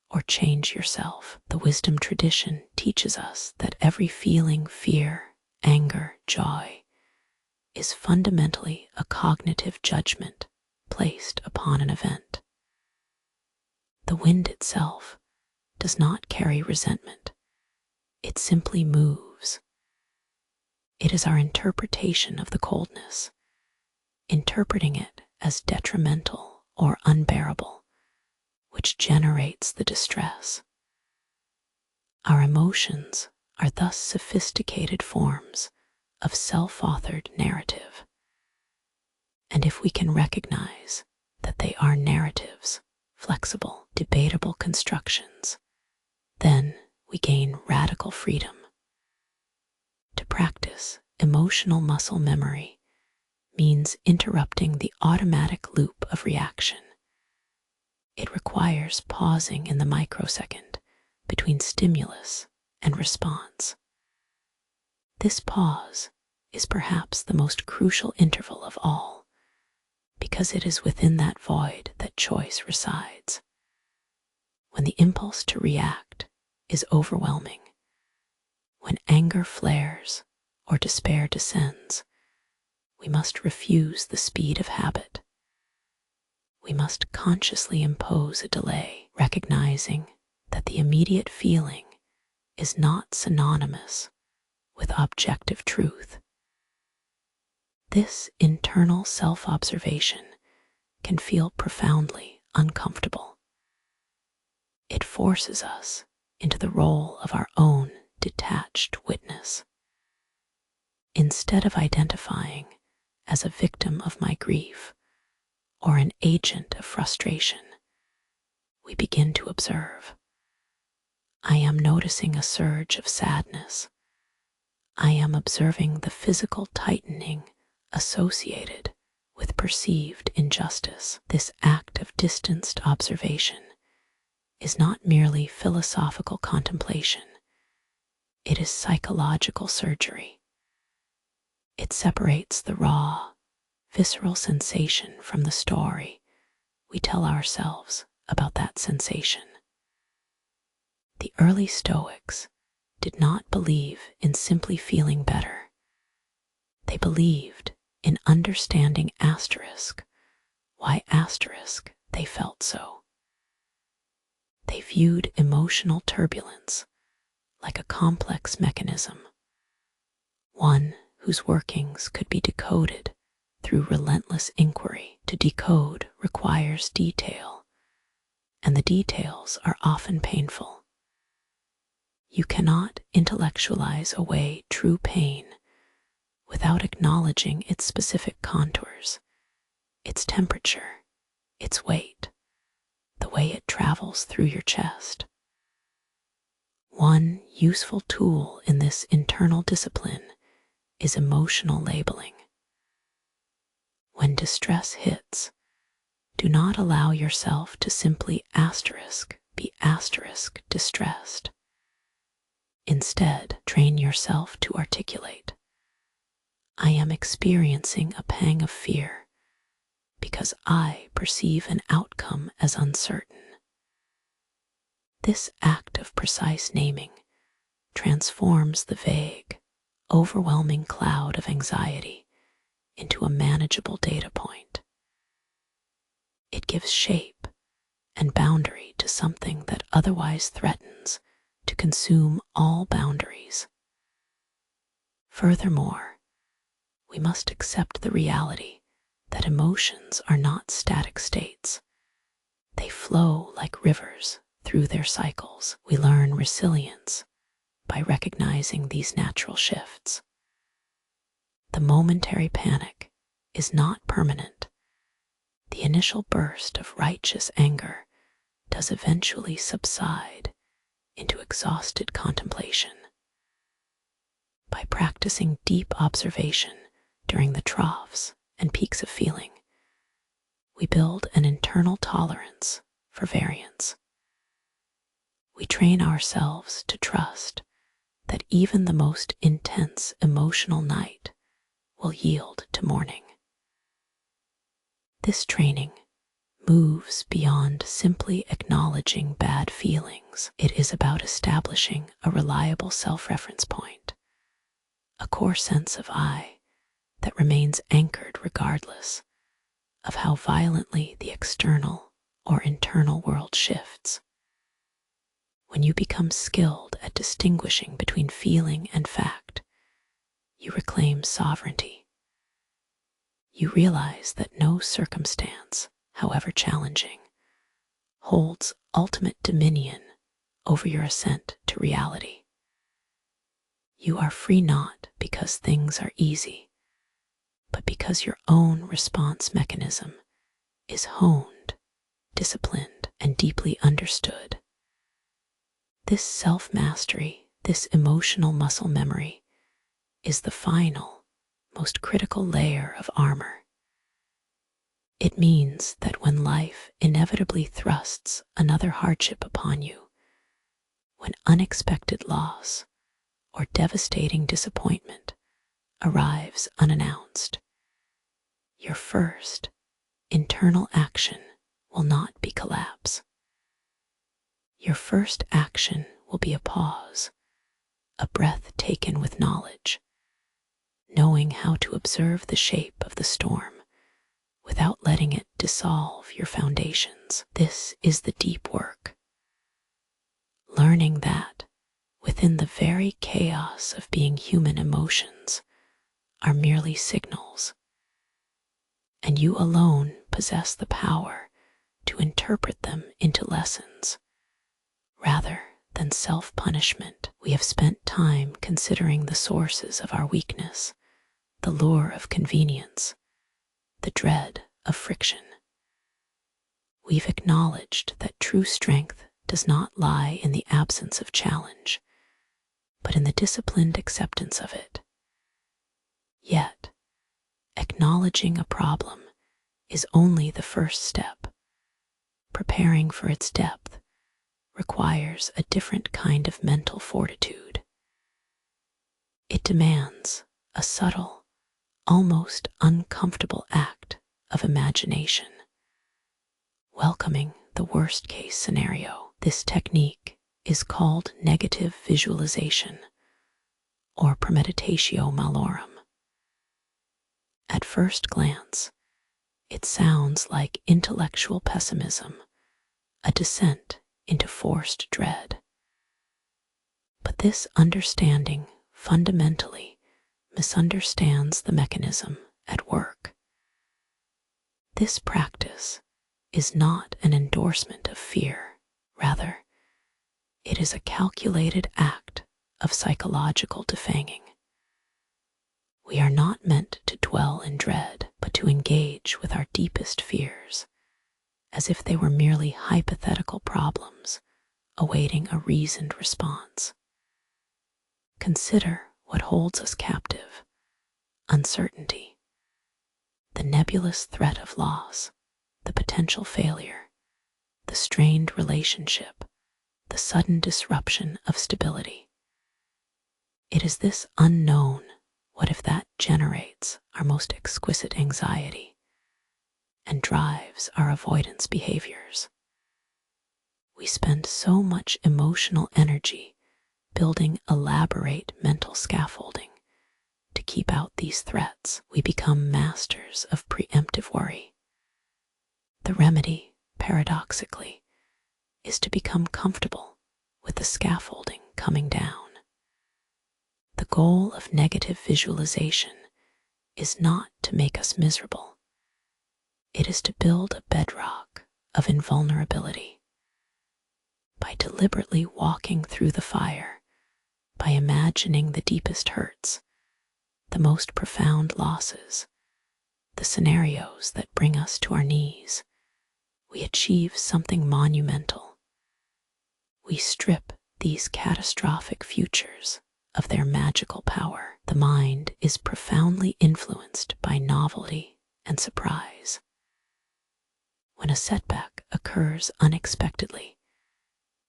or change yourself. The wisdom tradition teaches us that every feeling, fear, anger, joy, is fundamentally a cognitive judgment placed upon an event. The wind itself does not carry resentment. It simply moves. It is our interpretation of the coldness, interpreting it as detrimental or unbearable, which generates the distress. Our emotions are thus sophisticated forms of self-authored narrative. And if we can recognize that they are narratives, flexible, debatable constructions, then we gain radical freedom. To practice emotional muscle memory means interrupting the automatic loop of reaction. It requires pausing in the microsecond between stimulus and response. This pause is perhaps the most crucial interval of all, because it is within that void that choice resides. When the impulse to react is overwhelming, when anger flares or despair descends, we must refuse the speed of habit. We must consciously impose a delay, recognizing that the immediate feeling is not synonymous with objective truth. This internal self-observation can feel profoundly uncomfortable. It forces us into the role of our own detached witness. Instead of identifying as a victim of my grief or an agent of frustration, we begin to observe. I am noticing a surge of sadness. I am observing the physical tightening associated with perceived injustice. This act of distanced observation is not merely philosophical contemplation. It is psychological surgery. It separates the raw, visceral sensation from the story we tell ourselves about that sensation. The early Stoics did not believe in simply feeling better. They believed in understanding why they felt so. They viewed emotional turbulence like a complex mechanism, one whose workings could be decoded through relentless inquiry. To decode requires detail, and the details are often painful. You cannot intellectualize away true pain without acknowledging its specific contours, its temperature, its weight, the way it travels through your chest. One useful tool in this internal discipline is emotional labeling. When distress hits, do not allow yourself to simply be distressed. Instead, train yourself to articulate. I am experiencing a pang of fear because I perceive an outcome as uncertain. This act of precise naming transforms the vague, overwhelming cloud of anxiety into a manageable data point. It gives shape and boundary to something that otherwise threatens to consume all boundaries. Furthermore, we must accept the reality that emotions are not static states. They flow like rivers through their cycles. We learn resilience by recognizing these natural shifts. The momentary panic is not permanent. The initial burst of righteous anger does eventually subside into exhausted contemplation. By practicing deep observation during the troughs and peaks of feeling, we build an internal tolerance for variance. We train ourselves to trust that even the most intense emotional night will yield to morning. This training moves beyond simply acknowledging bad feelings. It is about establishing a reliable self-reference point, a core sense of I that remains anchored regardless of how violently the external or internal world shifts. When you become skilled at distinguishing between feeling and fact, you reclaim sovereignty. You realize that no circumstance, however challenging, holds ultimate dominion over your ascent to reality. You are free not because things are easy, but because your own response mechanism is honed, disciplined, and deeply understood. This self-mastery, this emotional muscle memory, is the final, most critical layer of armor. It means that when life inevitably thrusts another hardship upon you, when unexpected loss or devastating disappointment arrives unannounced, your first internal action will not be collapse. Your first action will be a pause, a breath taken with knowledge, knowing how to observe the shape of the storm without letting it dissolve your foundations. This is the deep work. Learning that within the very chaos of being human, emotions are merely signals, and you alone possess the power to interpret them into lessons rather than self-punishment. We have spent time considering the sources of our weakness, the lure of convenience, the dread of friction. We've acknowledged that true strength does not lie in the absence of challenge, but in the disciplined acceptance of it. Yet, acknowledging a problem is only the first step. Preparing for its depth requires a different kind of mental fortitude. It demands a subtle, almost uncomfortable act of imagination, welcoming the worst-case scenario. This technique is called negative visualization, or premeditatio malorum. At first glance, it sounds like intellectual pessimism, a descent into forced dread. But this understanding fundamentally misunderstands the mechanism at work. This practice is not an endorsement of fear. Rather, it is a calculated act of psychological defanging. We are not meant to dwell in dread, but to engage with our deepest fears, as if they were merely hypothetical problems awaiting a reasoned response. Consider what holds us captive: uncertainty, the nebulous threat of loss, the potential failure, the strained relationship, the sudden disruption of stability. It is this unknown, what if that, generates our most exquisite anxiety and drives our avoidance behaviors. We spend so much emotional energy building elaborate mental scaffolding to keep out these threats. We become masters of preemptive worry. The remedy, paradoxically, is to become comfortable with the scaffolding coming down. The goal of negative visualization is not to make us miserable. It is to build a bedrock of invulnerability. By deliberately walking through the fire, by imagining the deepest hurts, the most profound losses, the scenarios that bring us to our knees, we achieve something monumental. We strip these catastrophic futures of their magical power. The mind is profoundly influenced by novelty and surprise. When a setback occurs unexpectedly,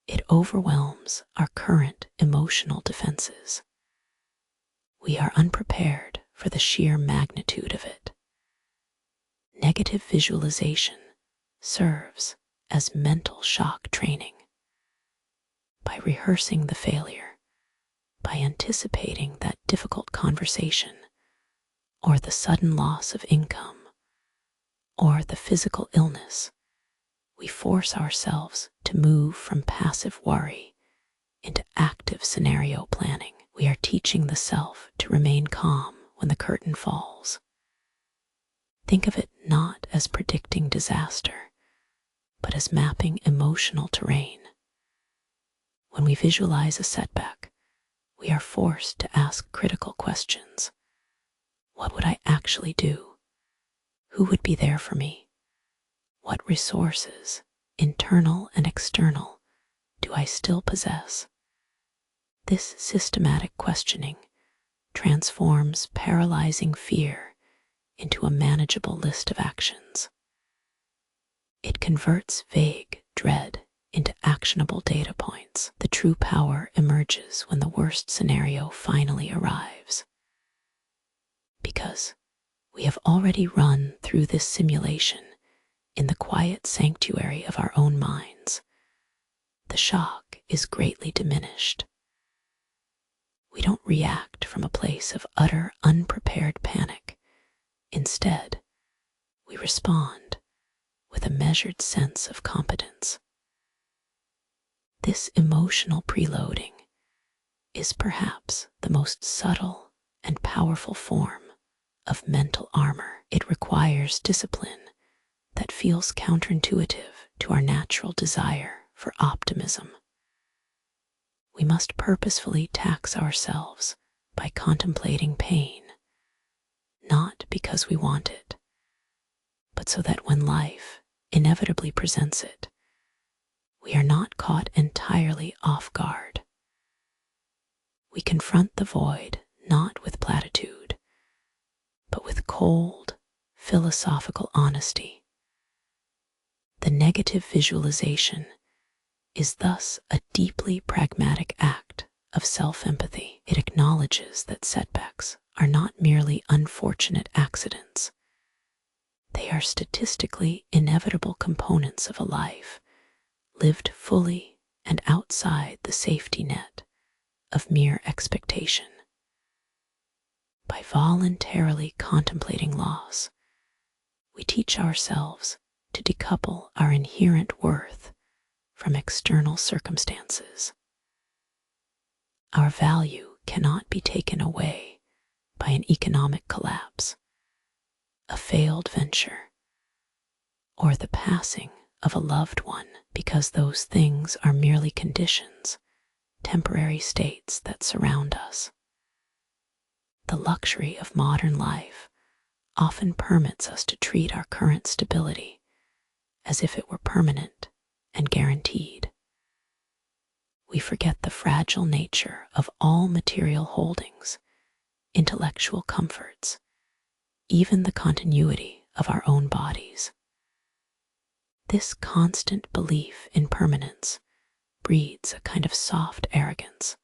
it overwhelms our current emotional defenses. We are unprepared for the sheer magnitude of it. Negative visualization serves as mental shock training. By rehearsing the failure, by anticipating that difficult conversation, or the sudden loss of income, or the physical illness, we force ourselves to move from passive worry into active scenario planning. We are teaching the self to remain calm when the curtain falls. Think of it not as predicting disaster, but as mapping emotional terrain. When we visualize a setback, we are forced to ask critical questions. What would I actually do? Who would be there for me? What resources, internal and external, do I still possess? This systematic questioning transforms paralyzing fear into a manageable list of actions. It converts vague dread into actionable data points. The true power emerges when the worst scenario finally arrives. Because we have already run through this simulation in the quiet sanctuary of our own minds, the shock is greatly diminished. We don't react from a place of utter unprepared panic. Instead, we respond with a measured sense of competence. This emotional preloading is perhaps the most subtle and powerful form of mental armor. It requires discipline that feels counterintuitive to our natural desire for optimism. We must purposefully tax ourselves by contemplating pain, not because we want it, but so that when life inevitably presents it, we are not caught entirely off guard. We confront the void not with platitude, but with cold, philosophical honesty. The negative visualization is thus a deeply pragmatic act of self-empathy. It acknowledges that setbacks are not merely unfortunate accidents. They are statistically inevitable components of a life lived fully and outside the safety net of mere expectation. By voluntarily contemplating loss, we teach ourselves to decouple our inherent worth from external circumstances. Our value cannot be taken away by an economic collapse, a failed venture, or the passing of a loved one, because those things are merely conditions, temporary states that surround us. The luxury of modern life often permits us to treat our current stability as if it were permanent and guaranteed. We forget the fragile nature of all material holdings, intellectual comforts, even the continuity of our own bodies. This constant belief in permanence breeds a kind of soft arrogance,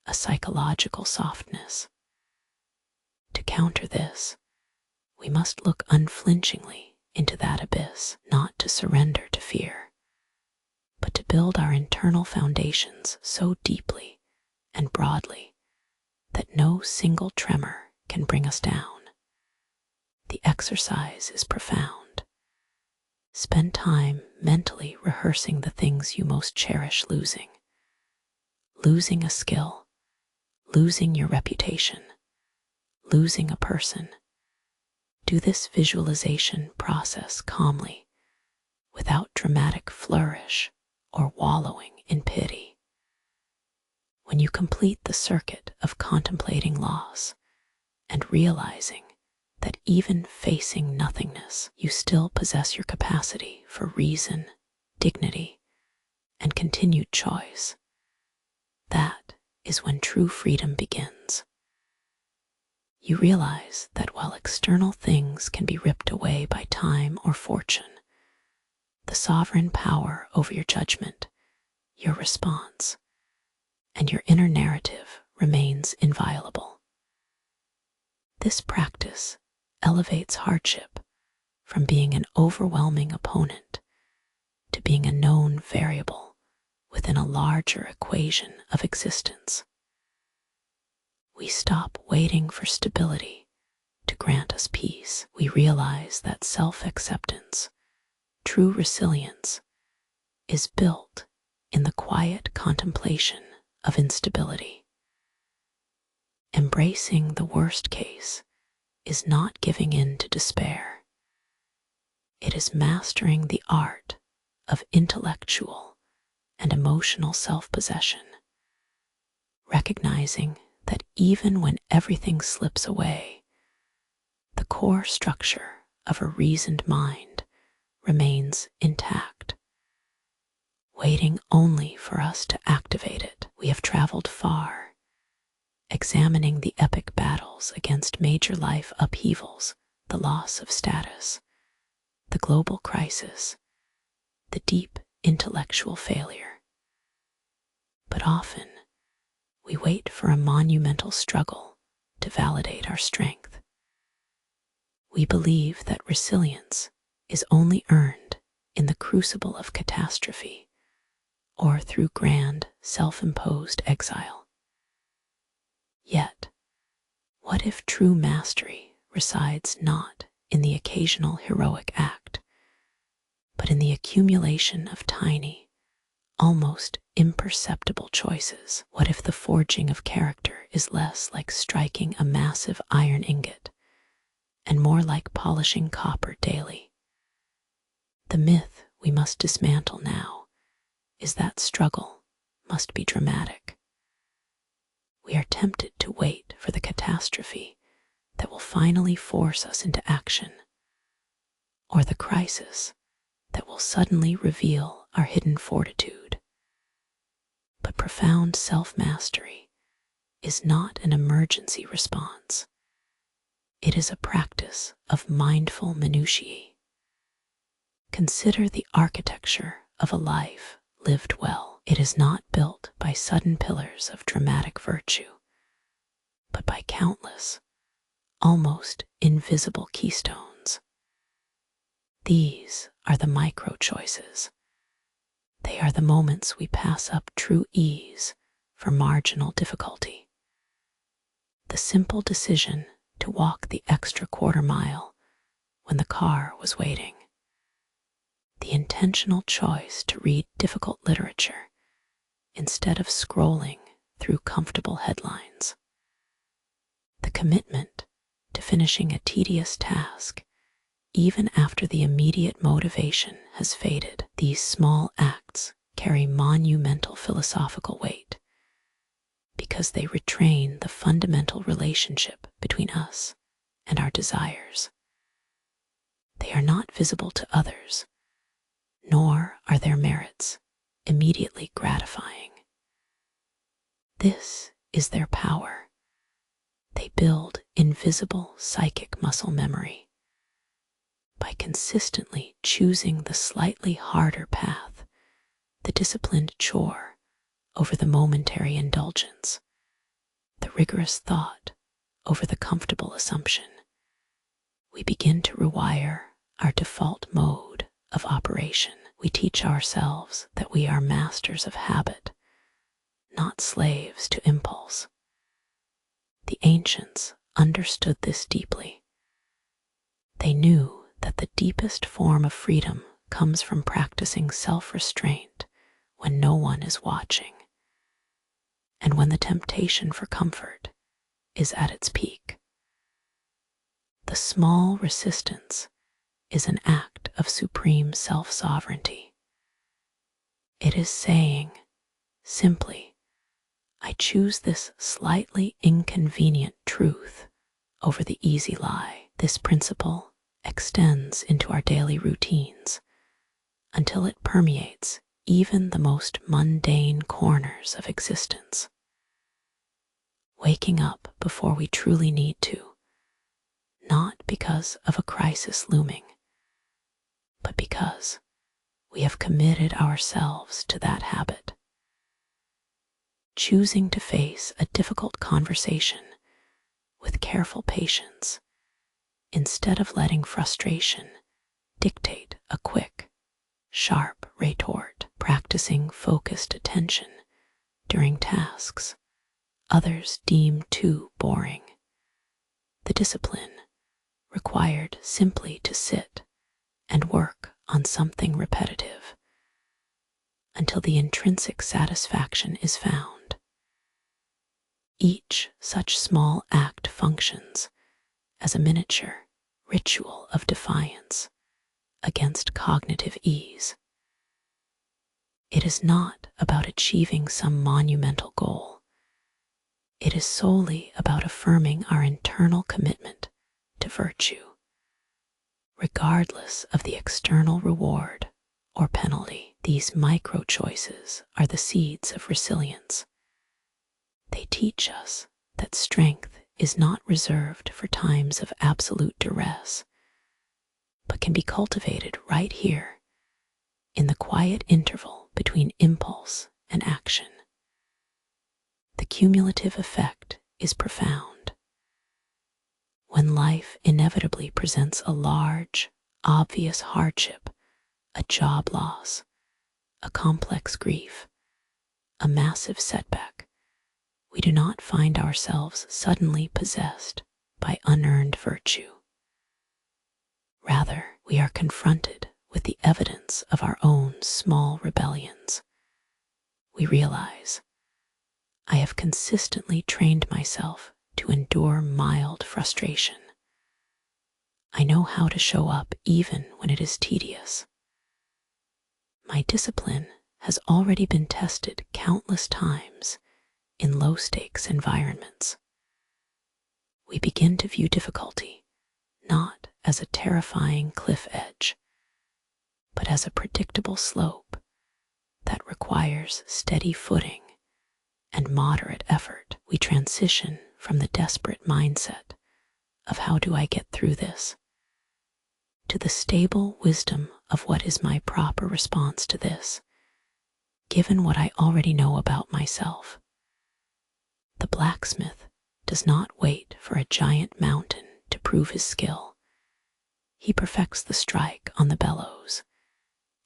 a psychological softness. To counter this, we must look unflinchingly into that abyss, not to surrender to fear, but to build our internal foundations so deeply and broadly that no single tremor can bring us down. The exercise is profound. Spend time mentally rehearsing the things you most cherish losing. Losing a skill, losing your reputation, losing a person. Do this visualization process calmly, without dramatic flourish or wallowing in pity. When you complete the circuit of contemplating loss and realizing that even facing nothingness, you still possess your capacity for reason, dignity, and continued choice, that is when true freedom begins. You realize that while external things can be ripped away by time or fortune, the sovereign power over your judgment, your response, and your inner narrative remains inviolable. This practice elevates hardship from being an overwhelming opponent to being a known variable within a larger equation of existence. We stop waiting for stability to grant us peace. We realize that self-acceptance, true resilience, is built in the quiet contemplation of instability. Embracing the worst case is not giving in to despair. It is mastering the art of intellectual and emotional self-possession, recognizing that even when everything slips away, the core structure of a reasoned mind remains intact, waiting only for us to activate it. We have traveled far, examining the epic battles against major life upheavals, the loss of status, the global crisis, the deep intellectual failure. But often, we wait for a monumental struggle to validate our strength. We believe that resilience is only earned in the crucible of catastrophe or through grand, self-imposed exile. Yet, what if true mastery resides not in the occasional heroic act, but in the accumulation of tiny, almost imperceptible choices? What if the forging of character is less like striking a massive iron ingot and more like polishing copper daily? The myth we must dismantle now is that struggle must be dramatic. We are tempted to wait for the catastrophe that will finally force us into action, or the crisis that will suddenly reveal our hidden fortitude. But profound self-mastery is not an emergency response. It is a practice of mindful minutiae. Consider the architecture of a life lived well. It is not built by sudden pillars of dramatic virtue, but by countless, almost invisible keystones. These are the micro choices. They are the moments we pass up true ease for marginal difficulty. The simple decision to walk the extra quarter mile when the car was waiting. The intentional choice to read difficult literature instead of scrolling through comfortable headlines. The commitment to finishing a tedious task even after the immediate motivation has faded. These small acts carry monumental philosophical weight because they retrain the fundamental relationship between us and our desires. They are not visible to others, nor are their merits immediately gratifying. This is their power. They build invisible psychic muscle memory. By consistently choosing the slightly harder path, the disciplined chore over the momentary indulgence, the rigorous thought over the comfortable assumption, we begin to rewire our default mode of operation. We teach ourselves that we are masters of habit, not slaves to impulse. The ancients understood this deeply. They knew that the deepest form of freedom comes from practicing self-restraint when no one is watching, and when the temptation for comfort is at its peak. The small resistance is an act of supreme self-sovereignty. It is saying, simply, I choose this slightly inconvenient truth over the easy lie. This principle extends into our daily routines until it permeates even the most mundane corners of existence. Waking up before we truly need to, not because of a crisis looming, but because we have committed ourselves to that habit. Choosing to face a difficult conversation with careful patience instead of letting frustration dictate a quick, sharp retort, practicing focused attention during tasks others deem too boring. The discipline required simply to sit and work on something repetitive until the intrinsic satisfaction is found. Each such small act functions as a miniature ritual of defiance against cognitive ease. It is not about achieving some monumental goal. It is solely about affirming our internal commitment to virtue, regardless of the external reward or penalty. These micro choices are the seeds of resilience. They teach us that strength is not reserved for times of absolute duress, but can be cultivated right here in the quiet interval between impulse and action. The cumulative effect is profound. When life inevitably presents a large, obvious hardship, a job loss, a complex grief, a massive setback, we do not find ourselves suddenly possessed by unearned virtue. Rather, we are confronted with the evidence of our own small rebellions. We realize, I have consistently trained myself to endure mild frustration. I know how to show up even when it is tedious. My discipline has already been tested countless times in low-stakes environments. We begin to view difficulty not as a terrifying cliff edge, but as a predictable slope that requires steady footing and moderate effort. We transition from the desperate mindset of how do I get through this to the stable wisdom of what is my proper response to this, given what I already know about myself. The blacksmith does not wait for a giant mountain to prove his skill. He perfects the strike on the bellows,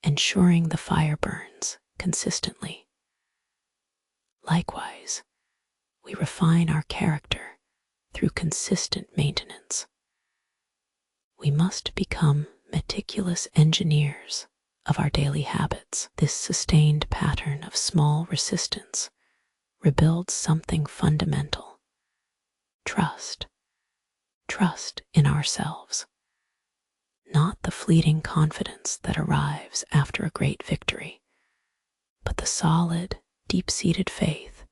ensuring the fire burns consistently. Likewise, we refine our character through consistent maintenance. We must become meticulous engineers of our daily habits. This sustained pattern of small resistance rebuilds something fundamental: trust. Trust in ourselves. Not the fleeting confidence that arrives after a great victory, but the solid, deep-seated faith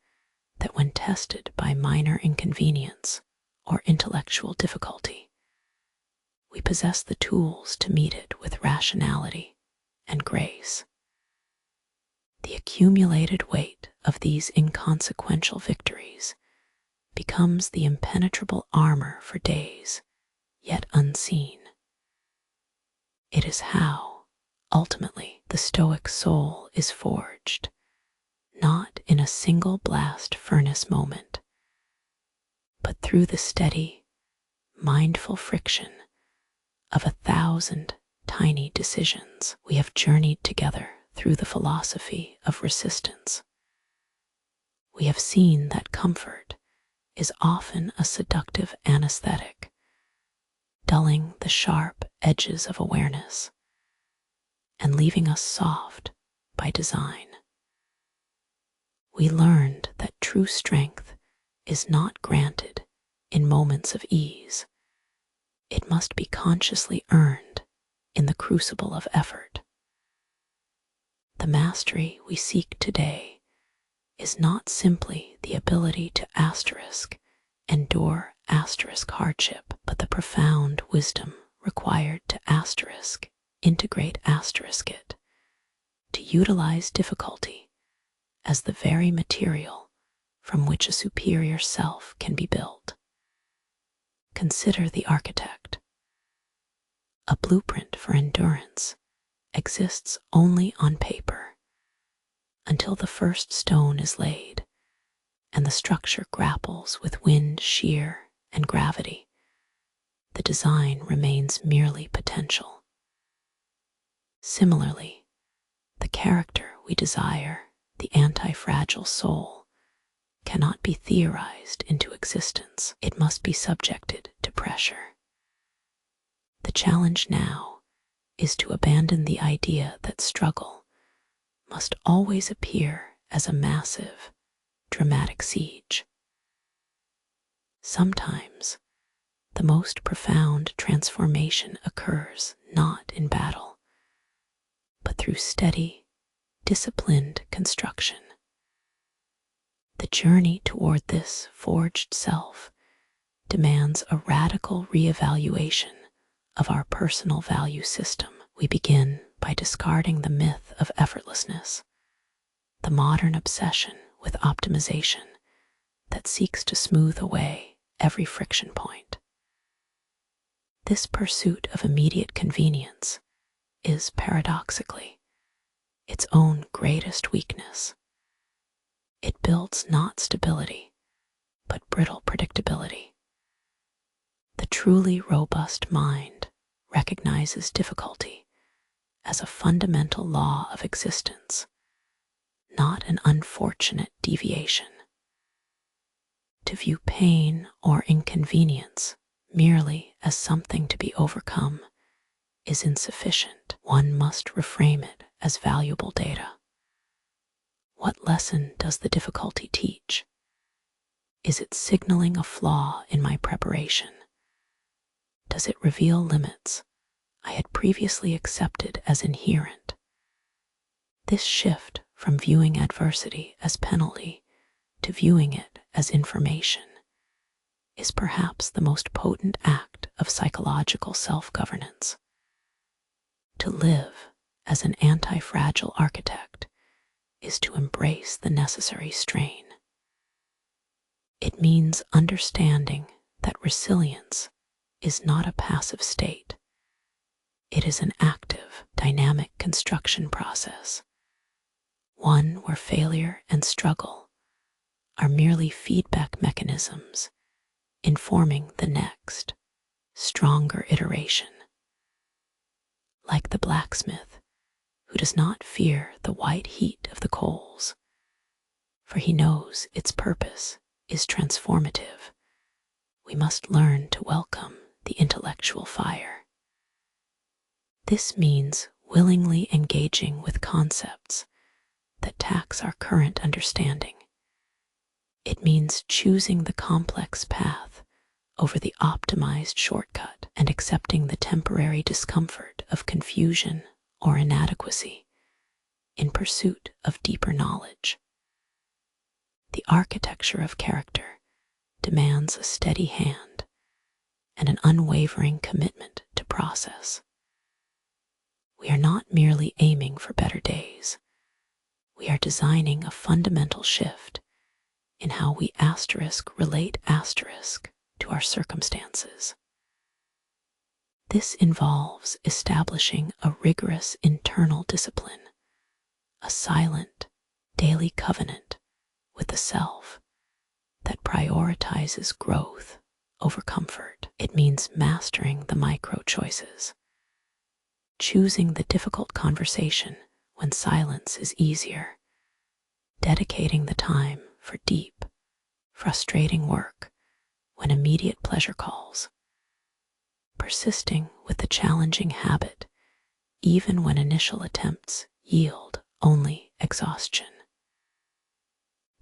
that when tested by minor inconvenience or intellectual difficulty, we possess the tools to meet it with rationality and grace. The accumulated weight of these inconsequential victories becomes the impenetrable armor for days yet unseen. It is how, ultimately, the Stoic soul is forged, not in a single blast furnace moment, but through the steady, mindful friction of 1,000 tiny decisions. We have journeyed together through the philosophy of resistance. We have seen that comfort is often a seductive anesthetic, dulling the sharp edges of awareness and leaving us soft by design. We learned that true strength is not granted in moments of ease. It must be consciously earned in the crucible of effort. The mastery we seek today is not simply the ability to endure hardship, but the profound wisdom required to integrate it, to utilize difficulty as the very material from which a superior self can be built. Consider the architect. A blueprint for endurance exists only on paper until the first stone is laid and the structure grapples with wind, shear, and gravity. The design remains merely potential. Similarly, the character we desire, the anti-fragile soul, cannot be theorized into existence. It must be subjected to pressure. The challenge now is to abandon the idea that struggle must always appear as a massive, dramatic siege. Sometimes, the most profound transformation occurs not in battle, but through steady, disciplined construction. The journey toward this forged self demands a radical reevaluation of our personal value system. We begin by discarding the myth of effortlessness, the modern obsession with optimization that seeks to smooth away every friction point. This pursuit of immediate convenience is, paradoxically, its own greatest weakness. It builds not stability, but brittle predictability. The truly robust mind recognizes difficulty as a fundamental law of existence, not an unfortunate deviation. To view pain or inconvenience merely as something to be overcome is insufficient. One must reframe it as valuable data. What lesson does the difficulty teach? Is it signaling a flaw in my preparation? Does it reveal limits I had previously accepted as inherent? This shift from viewing adversity as penalty to viewing it as information is perhaps the most potent act of psychological self-governance. To live as an anti-fragile architect is to embrace the necessary strain. It means understanding that resilience is not a passive state. It is an active, dynamic construction process, one where failure and struggle are merely feedback mechanisms informing the next, stronger iteration. Like the blacksmith, who does not fear the white heat of the coals, for he knows its purpose is transformative, we must learn to welcome the intellectual fire. This means willingly engaging with concepts that tax our current understanding. It means choosing the complex path over the optimized shortcut and accepting the temporary discomfort of confusion or inadequacy in pursuit of deeper knowledge. The architecture of character demands a steady hand and an unwavering commitment to process. We are not merely aiming for better days. We are designing a fundamental shift in how we relate to our circumstances. This involves establishing a rigorous internal discipline, a silent, daily covenant with the self that prioritizes growth over comfort. It means mastering the micro choices, choosing the difficult conversation when silence is easier, dedicating the time for deep, frustrating work when immediate pleasure calls, persisting with the challenging habit even when initial attempts yield only exhaustion.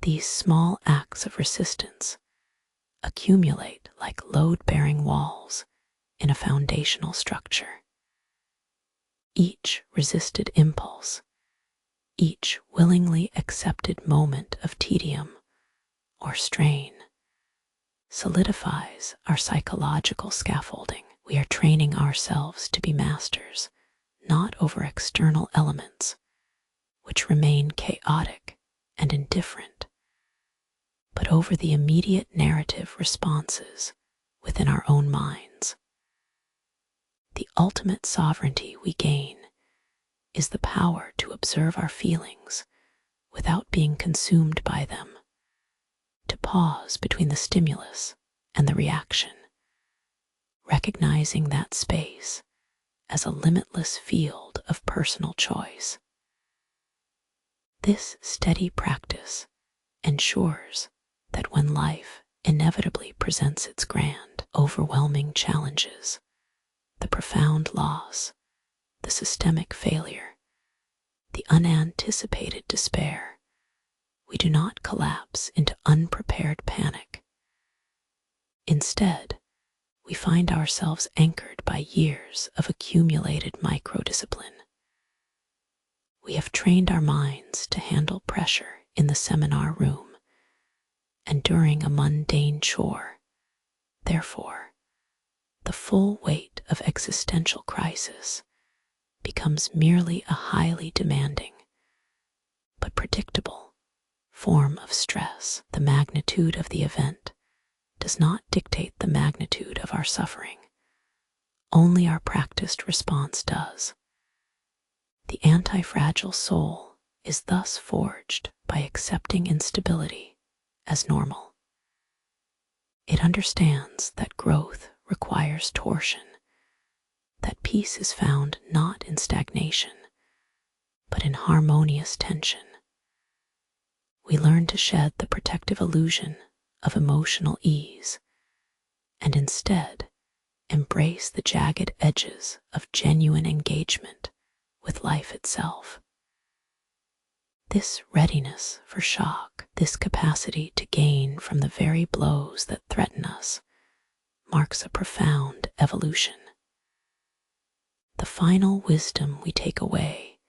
These small acts of resistance accumulate like load-bearing walls in a foundational structure. Each resisted impulse, each willingly accepted moment of tedium or strain solidifies our psychological scaffolding. We are training ourselves to be masters, not over external elements, which remain chaotic and indifferent, but over the immediate narrative responses within our own minds. The ultimate sovereignty we gain is the power to observe our feelings without being consumed by them, to pause between the stimulus and the reaction, recognizing that space as a limitless field of personal choice. This steady practice ensures that when life inevitably presents its grand, overwhelming challenges, the profound loss, the systemic failure, the unanticipated despair, we do not collapse into unprepared panic. Instead, we find ourselves anchored by years of accumulated microdiscipline. We have trained our minds to handle pressure in the seminar room and during a mundane chore. Therefore, the full weight of existential crisis becomes merely a highly demanding but predictable form of stress. The magnitude of the event does not dictate the magnitude of our suffering. Only our practiced response does. The anti-fragile soul is thus forged by accepting instability as normal. It understands that growth requires torsion, that peace is found not in stagnation, but in harmonious tension. We learn to shed the protective illusion of emotional ease and instead embrace the jagged edges of genuine engagement with life itself. This readiness for shock, this capacity to gain from the very blows that threaten us, marks a profound evolution. The final wisdom we take away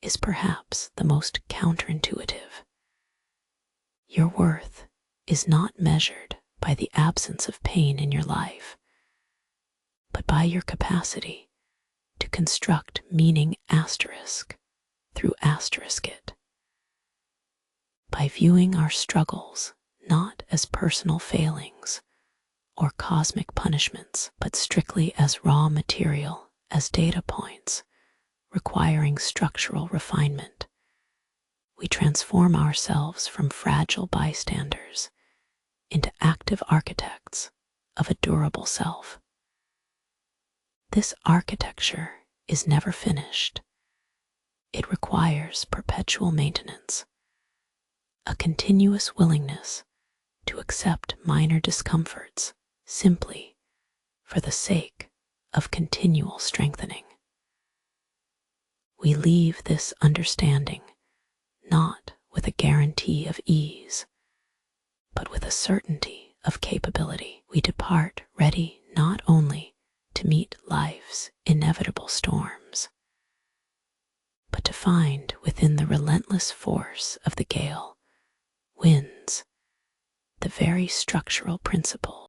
is perhaps the most counterintuitive. Your worth is not measured by the absence of pain in your life, but by your capacity to construct meaning asterisk through asterisk it. By viewing our struggles not as personal failings or cosmic punishments, but strictly as raw material, as data points requiring structural refinement, we transform ourselves from fragile bystanders into active architects of a durable self. This architecture is never finished. It requires perpetual maintenance, a continuous willingness to accept minor discomforts simply for the sake of continual strengthening. We leave this understanding not with a guarantee of ease, but with a certainty of capability. We depart ready not only to meet life's inevitable storms, but to find within the relentless force of the gale winds the very structural principle